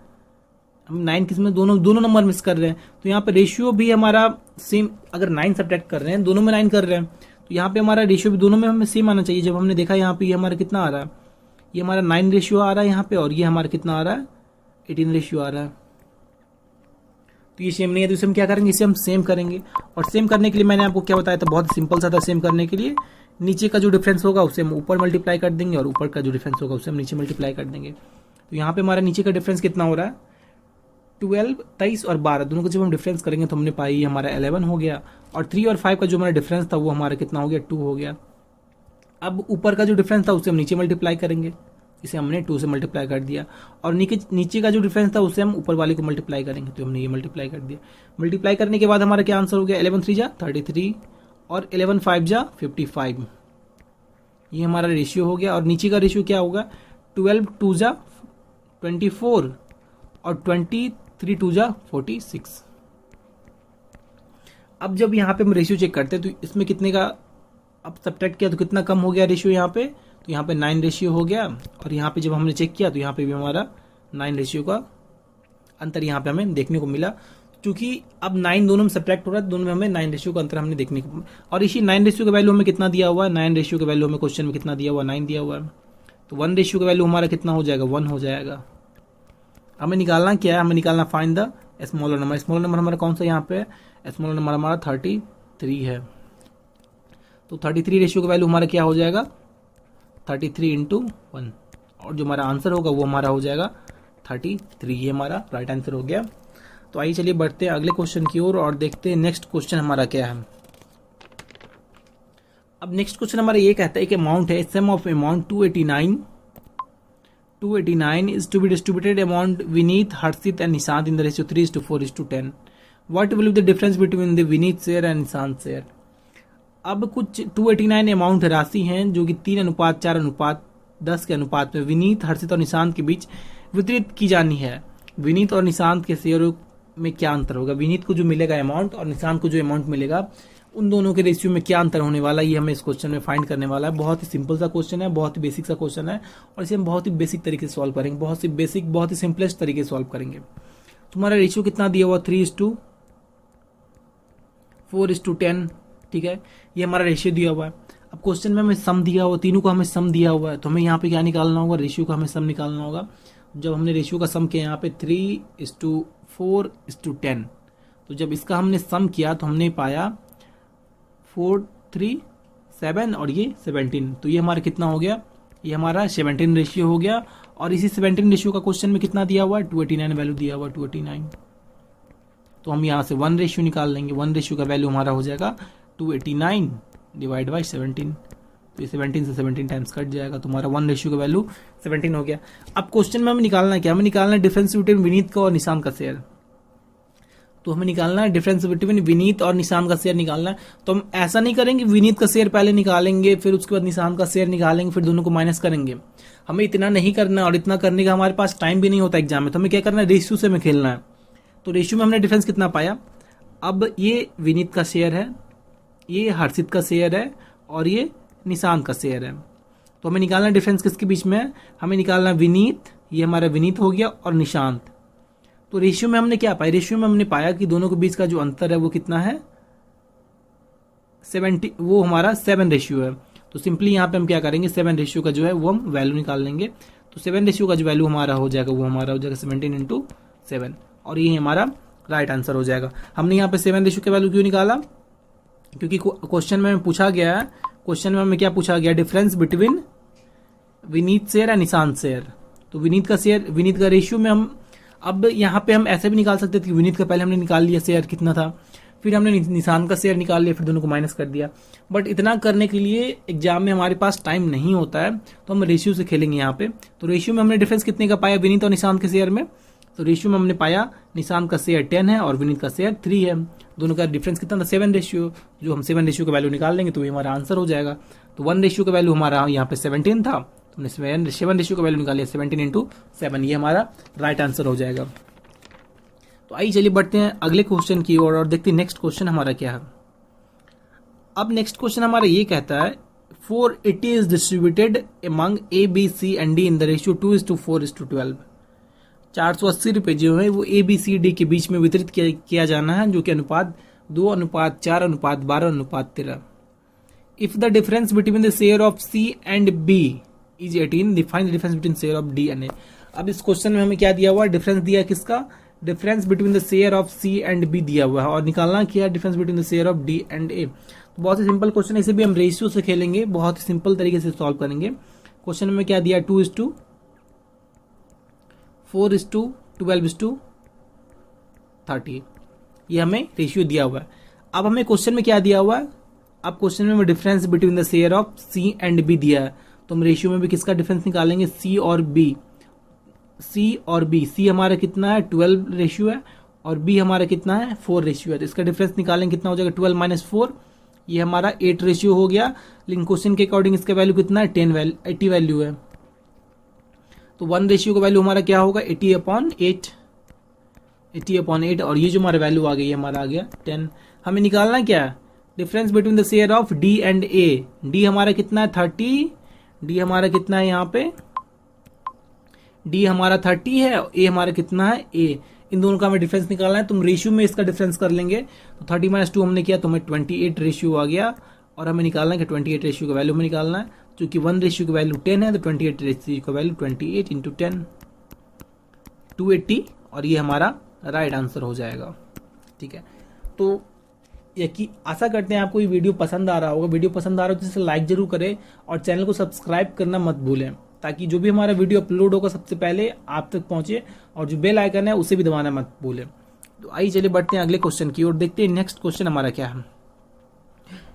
हम 9 किसमें दोनों नंबर मिस कर रहे हैं। तो यहाँ पे रेशियो भी हमारा सेम, अगर 9 सब्ट्रैक्ट कर रहे हैं दोनों में 9 कर रहे हैं तो यहाँ पे हमारा रेशियो भी दोनों में हमें सेम आना चाहिए। जब हमने देखा यहाँ पे ये हमारा कितना आ रहा है, ये हमारा 9 रेशियो आ रहा है यहाँ पे, और ये हमारा कितना आ रहा है 18 रेशियो आ रहा है। तो ये सेम नहीं है, तो इसे हम क्या करेंगे, इसे हम सेम करेंगे। और सेम करने के लिए मैंने आपको क्या बताया था, बहुत सिंपल सा था। सेम करने के लिए नीचे का जो डिफरेंस होगा उससे हम ऊपर मल्टीप्लाई कर देंगे, और ऊपर का जो डिफरेंस होगा उससे हम नीचे मल्टीप्लाई कर देंगे। तो यहाँ पे हमारा नीचे का डिफरेंस कितना हो रहा है, 12, 23 और 12 दोनों का जब हम डिफरेंस करेंगे तो हमने पाई हमारा 11 हो गया, और 3 और 5 का जो हमारा डिफरेंस था वो हमारा कितना हो गया, 2 हो गया। अब ऊपर का जो डिफरेंस था उसे हम नीचे मल्टीप्लाई करेंगे, इसे हमने 2 से मल्टीप्लाई कर दिया, और नीचे का जो डिफरेंस था उसे हम ऊपर वाले को मल्टीप्लाई करेंगे, तो हमने ये मल्टीप्लाई कर दिया। मल्टीप्लाई करने के बाद हमारा क्या आंसर हो गया, 11 3 जा 33 और 11 5 जा 55, ये हमारा रेशियो हो गया। और नीचे का रेशियो क्या होगा, 12 2 जा 24 और 23 2 जा 46। अब जब यहाँ पे हम रेशियो चेक करते हैं तो इसमें कितने का अब सब्ट्रैक्ट किया तो कितना कम हो गया रेशियो यहाँ पे, तो यहाँ पे 9 रेशियो हो गया, और यहाँ पे जब हमने चेक किया तो यहाँ पे भी हमारा 9 रेशियो का अंतर यहाँ पे हमें देखने को मिला। क्योंकि अब 9 दोनों में सब्ट्रैक्ट हो रहा है, दोनों में हमें 9 रेशियो का अंतर हमने देखने को, और इसी 9 रेशियो का वैल्यू हमें कितना दिया हुआ है, 9 रेशियो का वैल्यू हमें क्वेश्चन में कितना दिया हुआ है, 9 दिया हुआ है। तो 1 रेशियो का वैल्यू हमारा कितना हो जाएगा, 1 हो जाएगा। हमें निकालना क्या है, हमें निकालना find the smaller number. Smaller number हमारा कौन सा यहाँ पे, स्मॉलर नंबर हमारा 33 है। तो 33 रेशियो का वैल्यू हमारा क्या हो जाएगा, 33 × 1, और जो हमारा आंसर होगा वो हमारा हो जाएगा 33, ये हमारा राइट आंसर हो गया। तो आइए चलिए बढ़ते हैं अगले क्वेश्चन की ओर और देखते हैं नेक्स्ट क्वेश्चन हमारा क्या है। अब नेक्स्ट क्वेश्चन हमारा ये कहता है कि अमाउंट है, sum of amount 289 is to be distributed amount Vineet, Harshit and Nishant in the ratio 3:4:10। What will be the difference between the Vineet share and Nishant share. अब कुछ 289 अमाउंट राशि हैं जो कि 3:4:10 के अनुपात में विनीत, हर्षित और निशांत के बीच वितरित की जानी है। विनीत और निशांत के शेयरों में क्या अंतर होगा, विनीत को जो मिलेगा अमाउंट और निशांत को जो अमाउंट मिलेगा, उन दोनों के रेशियो में क्या अंतर होने वाला है, ये हमें इस क्वेश्चन में फाइंड करने वाला है। बहुत ही सिंपल सा क्वेश्चन है, बहुत ही बेसिक सा क्वेश्चन है, और इसे हम बहुत ही बेसिक तरीके से सॉल्व करेंगे, बहुत ही सिंपलेस्ट तरीके से सॉल्व करेंगे। तुम्हारा रेशियो कितना दिया हुआ, 3:4:10, ठीक है, ये हमारा रेशियो दिया हुआ है। अब क्वेश्चन में हमें सम दिया हुआ, तीनों को हमें सम दिया हुआ है, तो हमें यहाँ पे क्या निकालना होगा, रेशियो का हमें सम निकालना होगा। जब हमने रेशियो का सम किया यहाँ पे 3:4:10, तो जब इसका हमने सम किया तो हमने पाया 4 3 7 और ये 17, तो ये हमारा कितना हो गया, ये हमारा 17 रेशियो हो गया। और इसी 17 रेशियो का क्वेश्चन में कितना दिया हुआ है, 289 वैल्यू दिया हुआ है, 289। तो हम यहाँ से 1 रेशियो निकाल लेंगे, 1 रेशियो का वैल्यू हमारा हो जाएगा 289 डिवाइड बाई 17, तो ये 17 से 17 टाइम्स कट जाएगा, तो हमारा 1 रेशियो का वैल्यू 17 हो गया। अब क्वेश्चन में हमें निकालना है क्या, हमें निकालना है डिफरेंस बिटवीन विनीत का और निशांत का शेयर। तो हमें निकालना है डिफरेंस बिटवीन विनीत और निशांत का शेयर निकालना है। तो हम ऐसा नहीं करेंगे, विनीत का शेयर पहले निकालेंगे, फिर उसके बाद निशांत का शेयर निकालेंगे, फिर दोनों को माइनस करेंगे। हमें इतना नहीं करना, और इतना करने का हमारे पास टाइम भी नहीं होता एग्जाम में। तो हमें क्या करना है, रेशियो से हमें खेलना है। तो रेशियो में हमने डिफरेंस कितना पाया, अब ये विनीत का शेयर है, ये हर्षित का शेयर है, और ये निशांत का शेयर है। तो हमें निकालना डिफरेंस किसके बीच में है, हमें निकालना विनीत, ये हमारा विनीत हो गया, और निशांत। तो रेशियो में हमने क्या पाया, रेशियो में हमने पाया कि दोनों के बीच का जो अंतर है वो कितना है, 70, वो हमारा 7 रेशियो है। तो सिंपली यहाँ पे हम क्या करेंगे, 7 रेशियो का जो है वो हम वैल्यू निकाल लेंगे। तो 7 रेशियो का जो वैल्यू हमारा हो जाएगा वो हमारा हो जाएगा 17 × 7, और ये हमारा राइट आंसर हो जाएगा। हमने यहाँ पे 7 रेशियो का वैल्यू क्यों निकाला, क्योंकि क्वेश्चन में पूछा गया है, क्वेश्चन में हमें क्या पूछा गया, डिफरेंस बिटवीन विनीत शेयर और निशांत शेयर। तो विनीत का शेयर, विनीत का रेशियो में हम, अब यहाँ पे हम ऐसे भी निकाल सकते थे कि विनीत का पहले हमने निकाल लिया शेयर कितना था, फिर हमने निशांत का शेयर निकाल लिया, फिर दोनों को माइनस कर दिया। बट इतना करने के लिए एग्जाम में हमारे पास टाइम नहीं होता है, तो हम रेशियो से खेलेंगे यहाँ पे। तो रेशियो में हमने डिफरेंस कितने का पाया विनीत और निशांत के शेयर में, तो रेशियो में हमने पाया निशांत का शेयर 10 है और विनीत का शेयर 3 है। दोनों का डिफरेंस कितना था, 7 रेशियो। जो हम 7 रेशियो का वैल्यू निकाल लेंगे तो ये हमारा आंसर हो जाएगा। तो 1 रेशियो का वैल्यू हमारा यहाँ पे 17 था, तो हमने 7 रेशियो का वैल्यू निकाल लिया, 17 × 7, ये हमारा राइट आंसर हो जाएगा। तो आइए चलिए बढ़ते हैं अगले क्वेश्चन की ओर और देखते हैं नेक्स्ट क्वेश्चन हमारा क्या है। अब नेक्स्ट क्वेश्चन हमारा ये कहता है, 480 is distributed among A, B, C and D in the ratio 2:4:12। 480 रुपए जो है वो A, B, C, D के बीच में वितरित किया जाना है, जो कि अनुपात 2:4:12:13। If the difference between the share of C and B is 18, define the difference between share of D and A। अब इस क्वेश्चन में हमें क्या दिया हुआ है, डिफरेंस दिया किसका, difference between the share of C and B दिया हुआ है, और निकालना क्या है, difference between the share of D and A। तो बहुत ही सिंपल क्वेश्चन है, इसे भी हम रेशियो से खेलेंगे, बहुत ही सिंपल तरीके से सॉल्व करेंगे। क्वेश्चन में क्या दिया, 4:12:30, ये हमें रेशियो दिया हुआ है। अब हमें क्वेश्चन में क्या दिया हुआ है, अब क्वेश्चन में हमें difference between the share of C and B दिया है, तो हम रेशियो में भी किसका डिफरेंस निकालेंगे, सी और बी। सी हमारा कितना है 12 रेशियो है और बी हमारा कितना है 4 रेशियो है, तो इसका डिफरेंस निकालेंगे कितना हो जाएगा 12 - 4, ये हमारा 8 रेशियो हो गया। लेकिन क्वेश्चन के अकॉर्डिंग इसका वैल्यू कितना है 80 वैल्यू है, तो 1 रेशियो का वैल्यू हमारा क्या होगा 80/8 और ये जो हमारा वैल्यू आ गई ये हमारा आ गया 10। हमें निकालना क्या है, difference between the share of D and A. D हमारा कितना है 30, डी हमारा कितना है यहाँ पे, डी हमारा 30 है, ए हमारा कितना है ए। इन दोनों का हमें डिफरेंस निकालना है, तुम रेशियो में इसका डिफरेंस कर लेंगे, तो 30 - 2 हमने किया तो हमें 28 रेशियो आ गया। और हमें निकालना है कि 28 रेशियो का वैल्यू हमें निकालना है, क्योंकि 1 रेशियो की वैल्यू 10 है, तो 28 रेशियो का वैल्यू 28 × 10 280, और ये हमारा राइट आंसर हो जाएगा। ठीक है, तो यकी आशा करते हैं आपको ये वीडियो पसंद आ रहा होगा। वीडियो पसंद आ रहा हो तो इसे लाइक जरूर करें और चैनल को सब्सक्राइब करना मत भूलें, ताकि जो भी हमारा वीडियो अपलोड होगा सबसे पहले आप तक पहुंचे, और जो बेल आइकन है उसे भी दबाना मत भूलें। तो आइए चलिए बढ़ते हैं अगले क्वेश्चन की ओर, देखते हैं नेक्स्ट क्वेश्चन हमारा क्या है।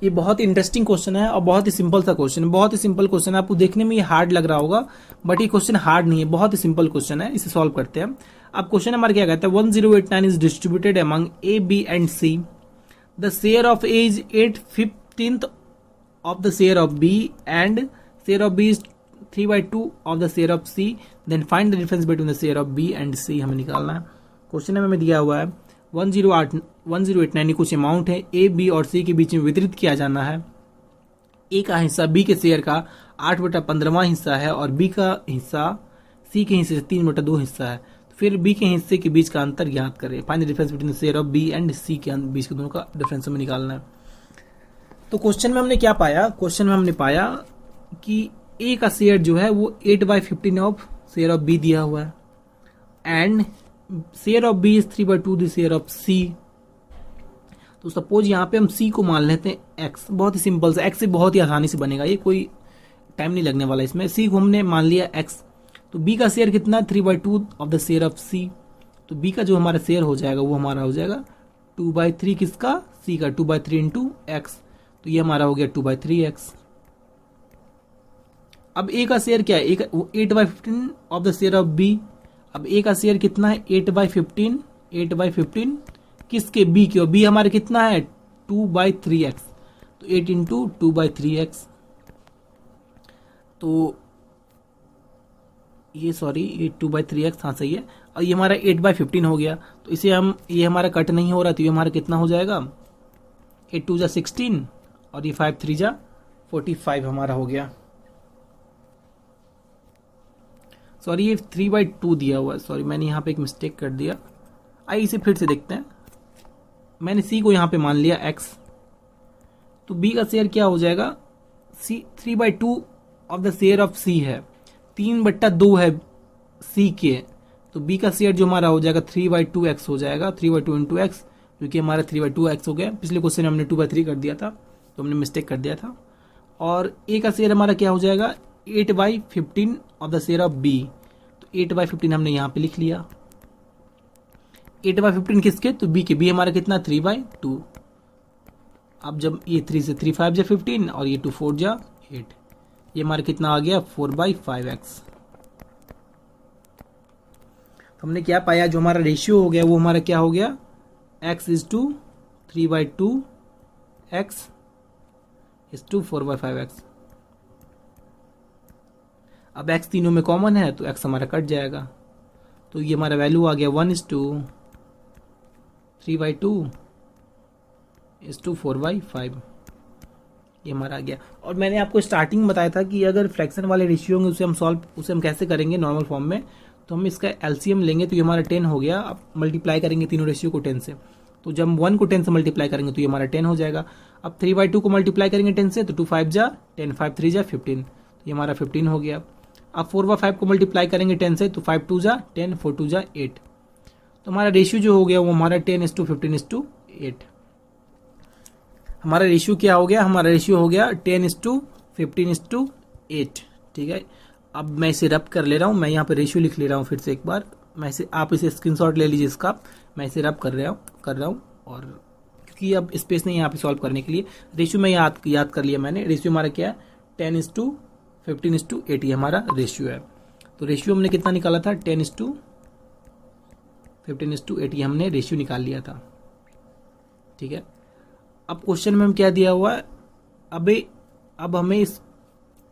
ये बहुत इंटरेस्टिंग क्वेश्चन है और बहुत ही सिंपल सा क्वेश्चन है, बहुत ही सिंपल क्वेश्चन है। आपको देखने में ये हार्ड लग रहा होगा, बट ये क्वेश्चन हार्ड नहीं है, बहुत ही सिंपल क्वेश्चन है। इसे सॉल्व करते हैं। अब क्वेश्चन हमारा क्या कहता है, 1089 is distributed among A, B and C. The share of A is 8/15 of the share of B and share of B is 3/2 of the share of C, then find the difference between the share of B and C. हमें निकालना है। Question में हमें दिया हुआ है 1089 कुछ amount है, ए, बी और सी के बीच में वितरित किया जाना है। ए का हिस्सा बी के शेयर का 8/15वां हिस्सा है और बी का हिस्सा सी के हिस्से से 3/2 हिस्सा है। तो फिर बी के हिस्से के बीच का अंतर ज्ञात करें। Find the difference between the share of B and C के बीच के दोनों का डिफरेंस हमें निकालना है। तो क्वेश्चन में हमने क्या पाया, क्वेश्चन में हमने पाया कि ए का शेयर जो है वो 8/15 ऑफ शेयर ऑफ बी दिया हुआ है, and share of B is 3/2 the share of C. तो सपोज यहाँ पे हम सी को मान लेते हैं एक्स, बहुत ही सिंपल से, एक्स से बहुत ही आसानी से बनेगा, ये कोई टाइम नहीं लगने वाला इसमें। सी को हमने मान लिया एक्स, तो बी का शेयर कितना है 3/2 of the share of C, तो बी का जो हमारा शेयर हो जाएगा वो हमारा हो जाएगा 2/3 किसका, सी का 2/3 इंटू एक्स, तो ये हमारा हो गया 2/3x। अब ए का शेयर क्या है, 8/15 of the share of B. अब ए का शेयर कितना है 8/15 किसके, बी के, और बी हमारे कितना है 2/3x, तो 8 इंटू 2/3x। तो ये सॉरी ये 2/3x, हाँ सही है। और ये हमारा 8/15 हो गया, तो इसे हम, ये हमारा कट नहीं हो रहा, तो ये हमारा कितना हो जाएगा 8 2 16 और ये 5 3 45 हमारा हो गया। सॉरी ये 3/2 दिया हुआ है, सॉरी मैंने यहाँ पे एक मिस्टेक कर दिया। आइए इसे फिर से देखते हैं। मैंने सी को यहाँ पे मान लिया x, तो बी का शेयर क्या हो जाएगा, सी 3/2 ऑफ द शेयर ऑफ सी है, 3/2 है सी के, तो बी का शेयर जो हमारा हो जाएगा 3/2x हो जाएगा, 3/2 इंटू एक्स, क्योंकि हमारा 3/2x हो गया। पिछले क्वेश्चन में हमने 2/3 कर दिया था, तो हमने मिस्टेक कर दिया था। और ए का शेयर हमारा क्या हो जाएगा 8/15 of the share of B, तो 8/15 हमने यहाँ पे लिख लिया। 8/15 किसके, तो बी के, बी हमारा कितना 3/2। अब जब ये 3 से 3 5 15 और ये 2 4 8, ये हमारा कितना आ गया 4/5x। तो हमने क्या पाया, जो हमारा रेशियो हो गया वो हमारा क्या हो गया, x is to 3/2 x is to 4/5x। अब x तीनों में कॉमन है तो x हमारा कट जाएगा, तो ये हमारा वैल्यू आ गया 1 इज टू 3/2 इज टू 4/5, ये हमारा आ गया। और मैंने आपको स्टार्टिंग में बताया था कि अगर फ्रैक्शन वाले रेशियो होंगे उसे हम कैसे करेंगे नॉर्मल फॉर्म में, तो हम इसका एलसीएम लेंगे, तो ये हमारा 10 हो गया। अब मल्टीप्लाई करेंगे तीनों रेशियो को 10 से, तो जब हम 1 को 10 से मल्टीप्लाई करेंगे तो ये हमारा 10 हो जाएगा। अब 3/2 को मल्टीप्लाई करेंगे 10 से, तो 2 5 10 5 3 15, तो ये हमारा 15 हो गया। अब 4/5 को मल्टीप्लाई करेंगे 10 से, तो 5 2 10 4 2 8, तो हमारा रेशियो जो हो गया वो हमारा 10:15:8। हमारा रेशियो क्या हो गया, हमारा रेशियो हो गया 10:15:8। ठीक है, अब मैं इसे रब कर ले रहा हूँ, मैं यहाँ पे रेशियो लिख ले रहा हूँ फिर से एक बार, मैं इसे, आप इसे स्क्रीनशॉट ले लीजिए इसका, मैं इसे रब कर रहा हूँ और क्योंकि अब स्पेस नहीं है यहाँ पे सॉल्व करने के लिए। रेशियो में याद कर लिया मैंने। रेशियो हमारा क्या है, 10:15:80 हमारा रेशियो है। तो रेशियो हमने कितना निकाला था, 10:15:80 हमने रेशियो निकाल लिया था। ठीक है, अब क्वेश्चन में हम क्या दिया हुआ है, अब हमें इस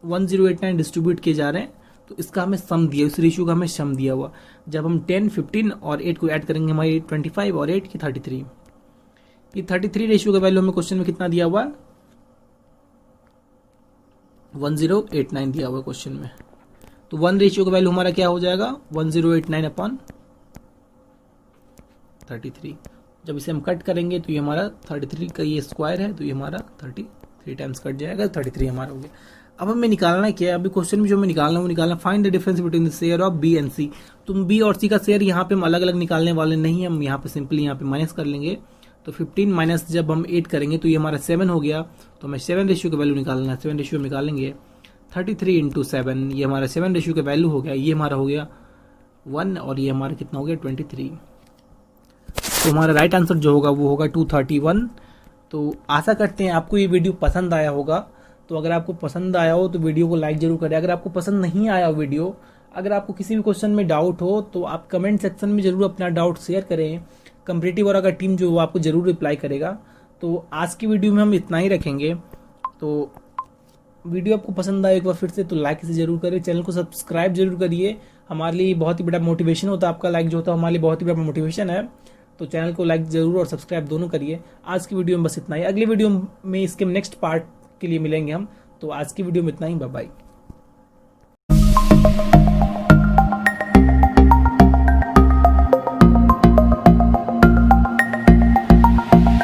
1089 डिस्ट्रीब्यूट किए जा रहे हैं, तो इसका हमें सम दिया, इस रेशियो का हमें सम दिया हुआ। जब हम 10, 15 और 8 को ऐड करेंगे, हमारी 25 और 8 की 33। ये 33 रेशियो का वैल्यू हमें क्वेश्चन में कितना दिया हुआ है, 1089 दिया हुआ है क्वेश्चन में। तो 1 रेशियो का वैल्यू हमारा क्या हो जाएगा, 1089/33। जब इसे हम कट करेंगे तो ये हमारा 33 का ये स्क्वायर है, तो ये हमारा 33 टाइम्स कट जाएगा, 33 हमारा हो गया। अब हमें निकालना है क्या है, अभी क्वेश्चन में जो हमें निकालना है वो निकालना, find the difference between the share of B and C. तुम बी और सी का शेयर यहाँ पे हम अलग अलग निकालने वाले नहीं, हम यहाँ पे सिंपली यहाँ पे माइनस कर लेंगे। तो 15 माइनस जब हम 8 करेंगे तो ये हमारा 7 हो गया। तो हमें 7 रेशियो का वैल्यू निकालना है। 7 रेशियो निकालेंगे, 33 × 7, ये हमारा 7 रेशियो का वैल्यू हो गया। ये हमारा हो गया 1 और ये हमारा कितना हो गया, 23। तो हमारा राइट आंसर जो होगा वो होगा 231। तो आशा करते हैं आपको ये वीडियो पसंद आया होगा। तो अगर आपको पसंद आया हो तो वीडियो को लाइक जरूर करें। अगर आपको पसंद नहीं आया वीडियो, अगर आपको किसी भी क्वेश्चन में डाउट हो तो आप कमेंट सेक्शन में जरूर अपना डाउट शेयर करें। कॉम्पिटिटिव और अगर टीम जो वो आपको जरूर रिप्लाई करेगा। तो आज की वीडियो में हम इतना ही रखेंगे। तो वीडियो आपको पसंद आए एक बार फिर से तो लाइक इसे जरूर करें, चैनल को सब्सक्राइब जरूर करिए। हमारे लिए बहुत ही बड़ा मोटिवेशन होता है, आपका लाइक जो होता है हमारे लिए बहुत ही बड़ा मोटिवेशन है। तो चैनल को लाइक जरूर और सब्सक्राइब दोनों करिए। आज की वीडियो में बस इतना ही, अगली वीडियो में इसके नेक्स्ट पार्ट के लिए मिलेंगे हम। तो आज की वीडियो में इतना ही, बाय बाय।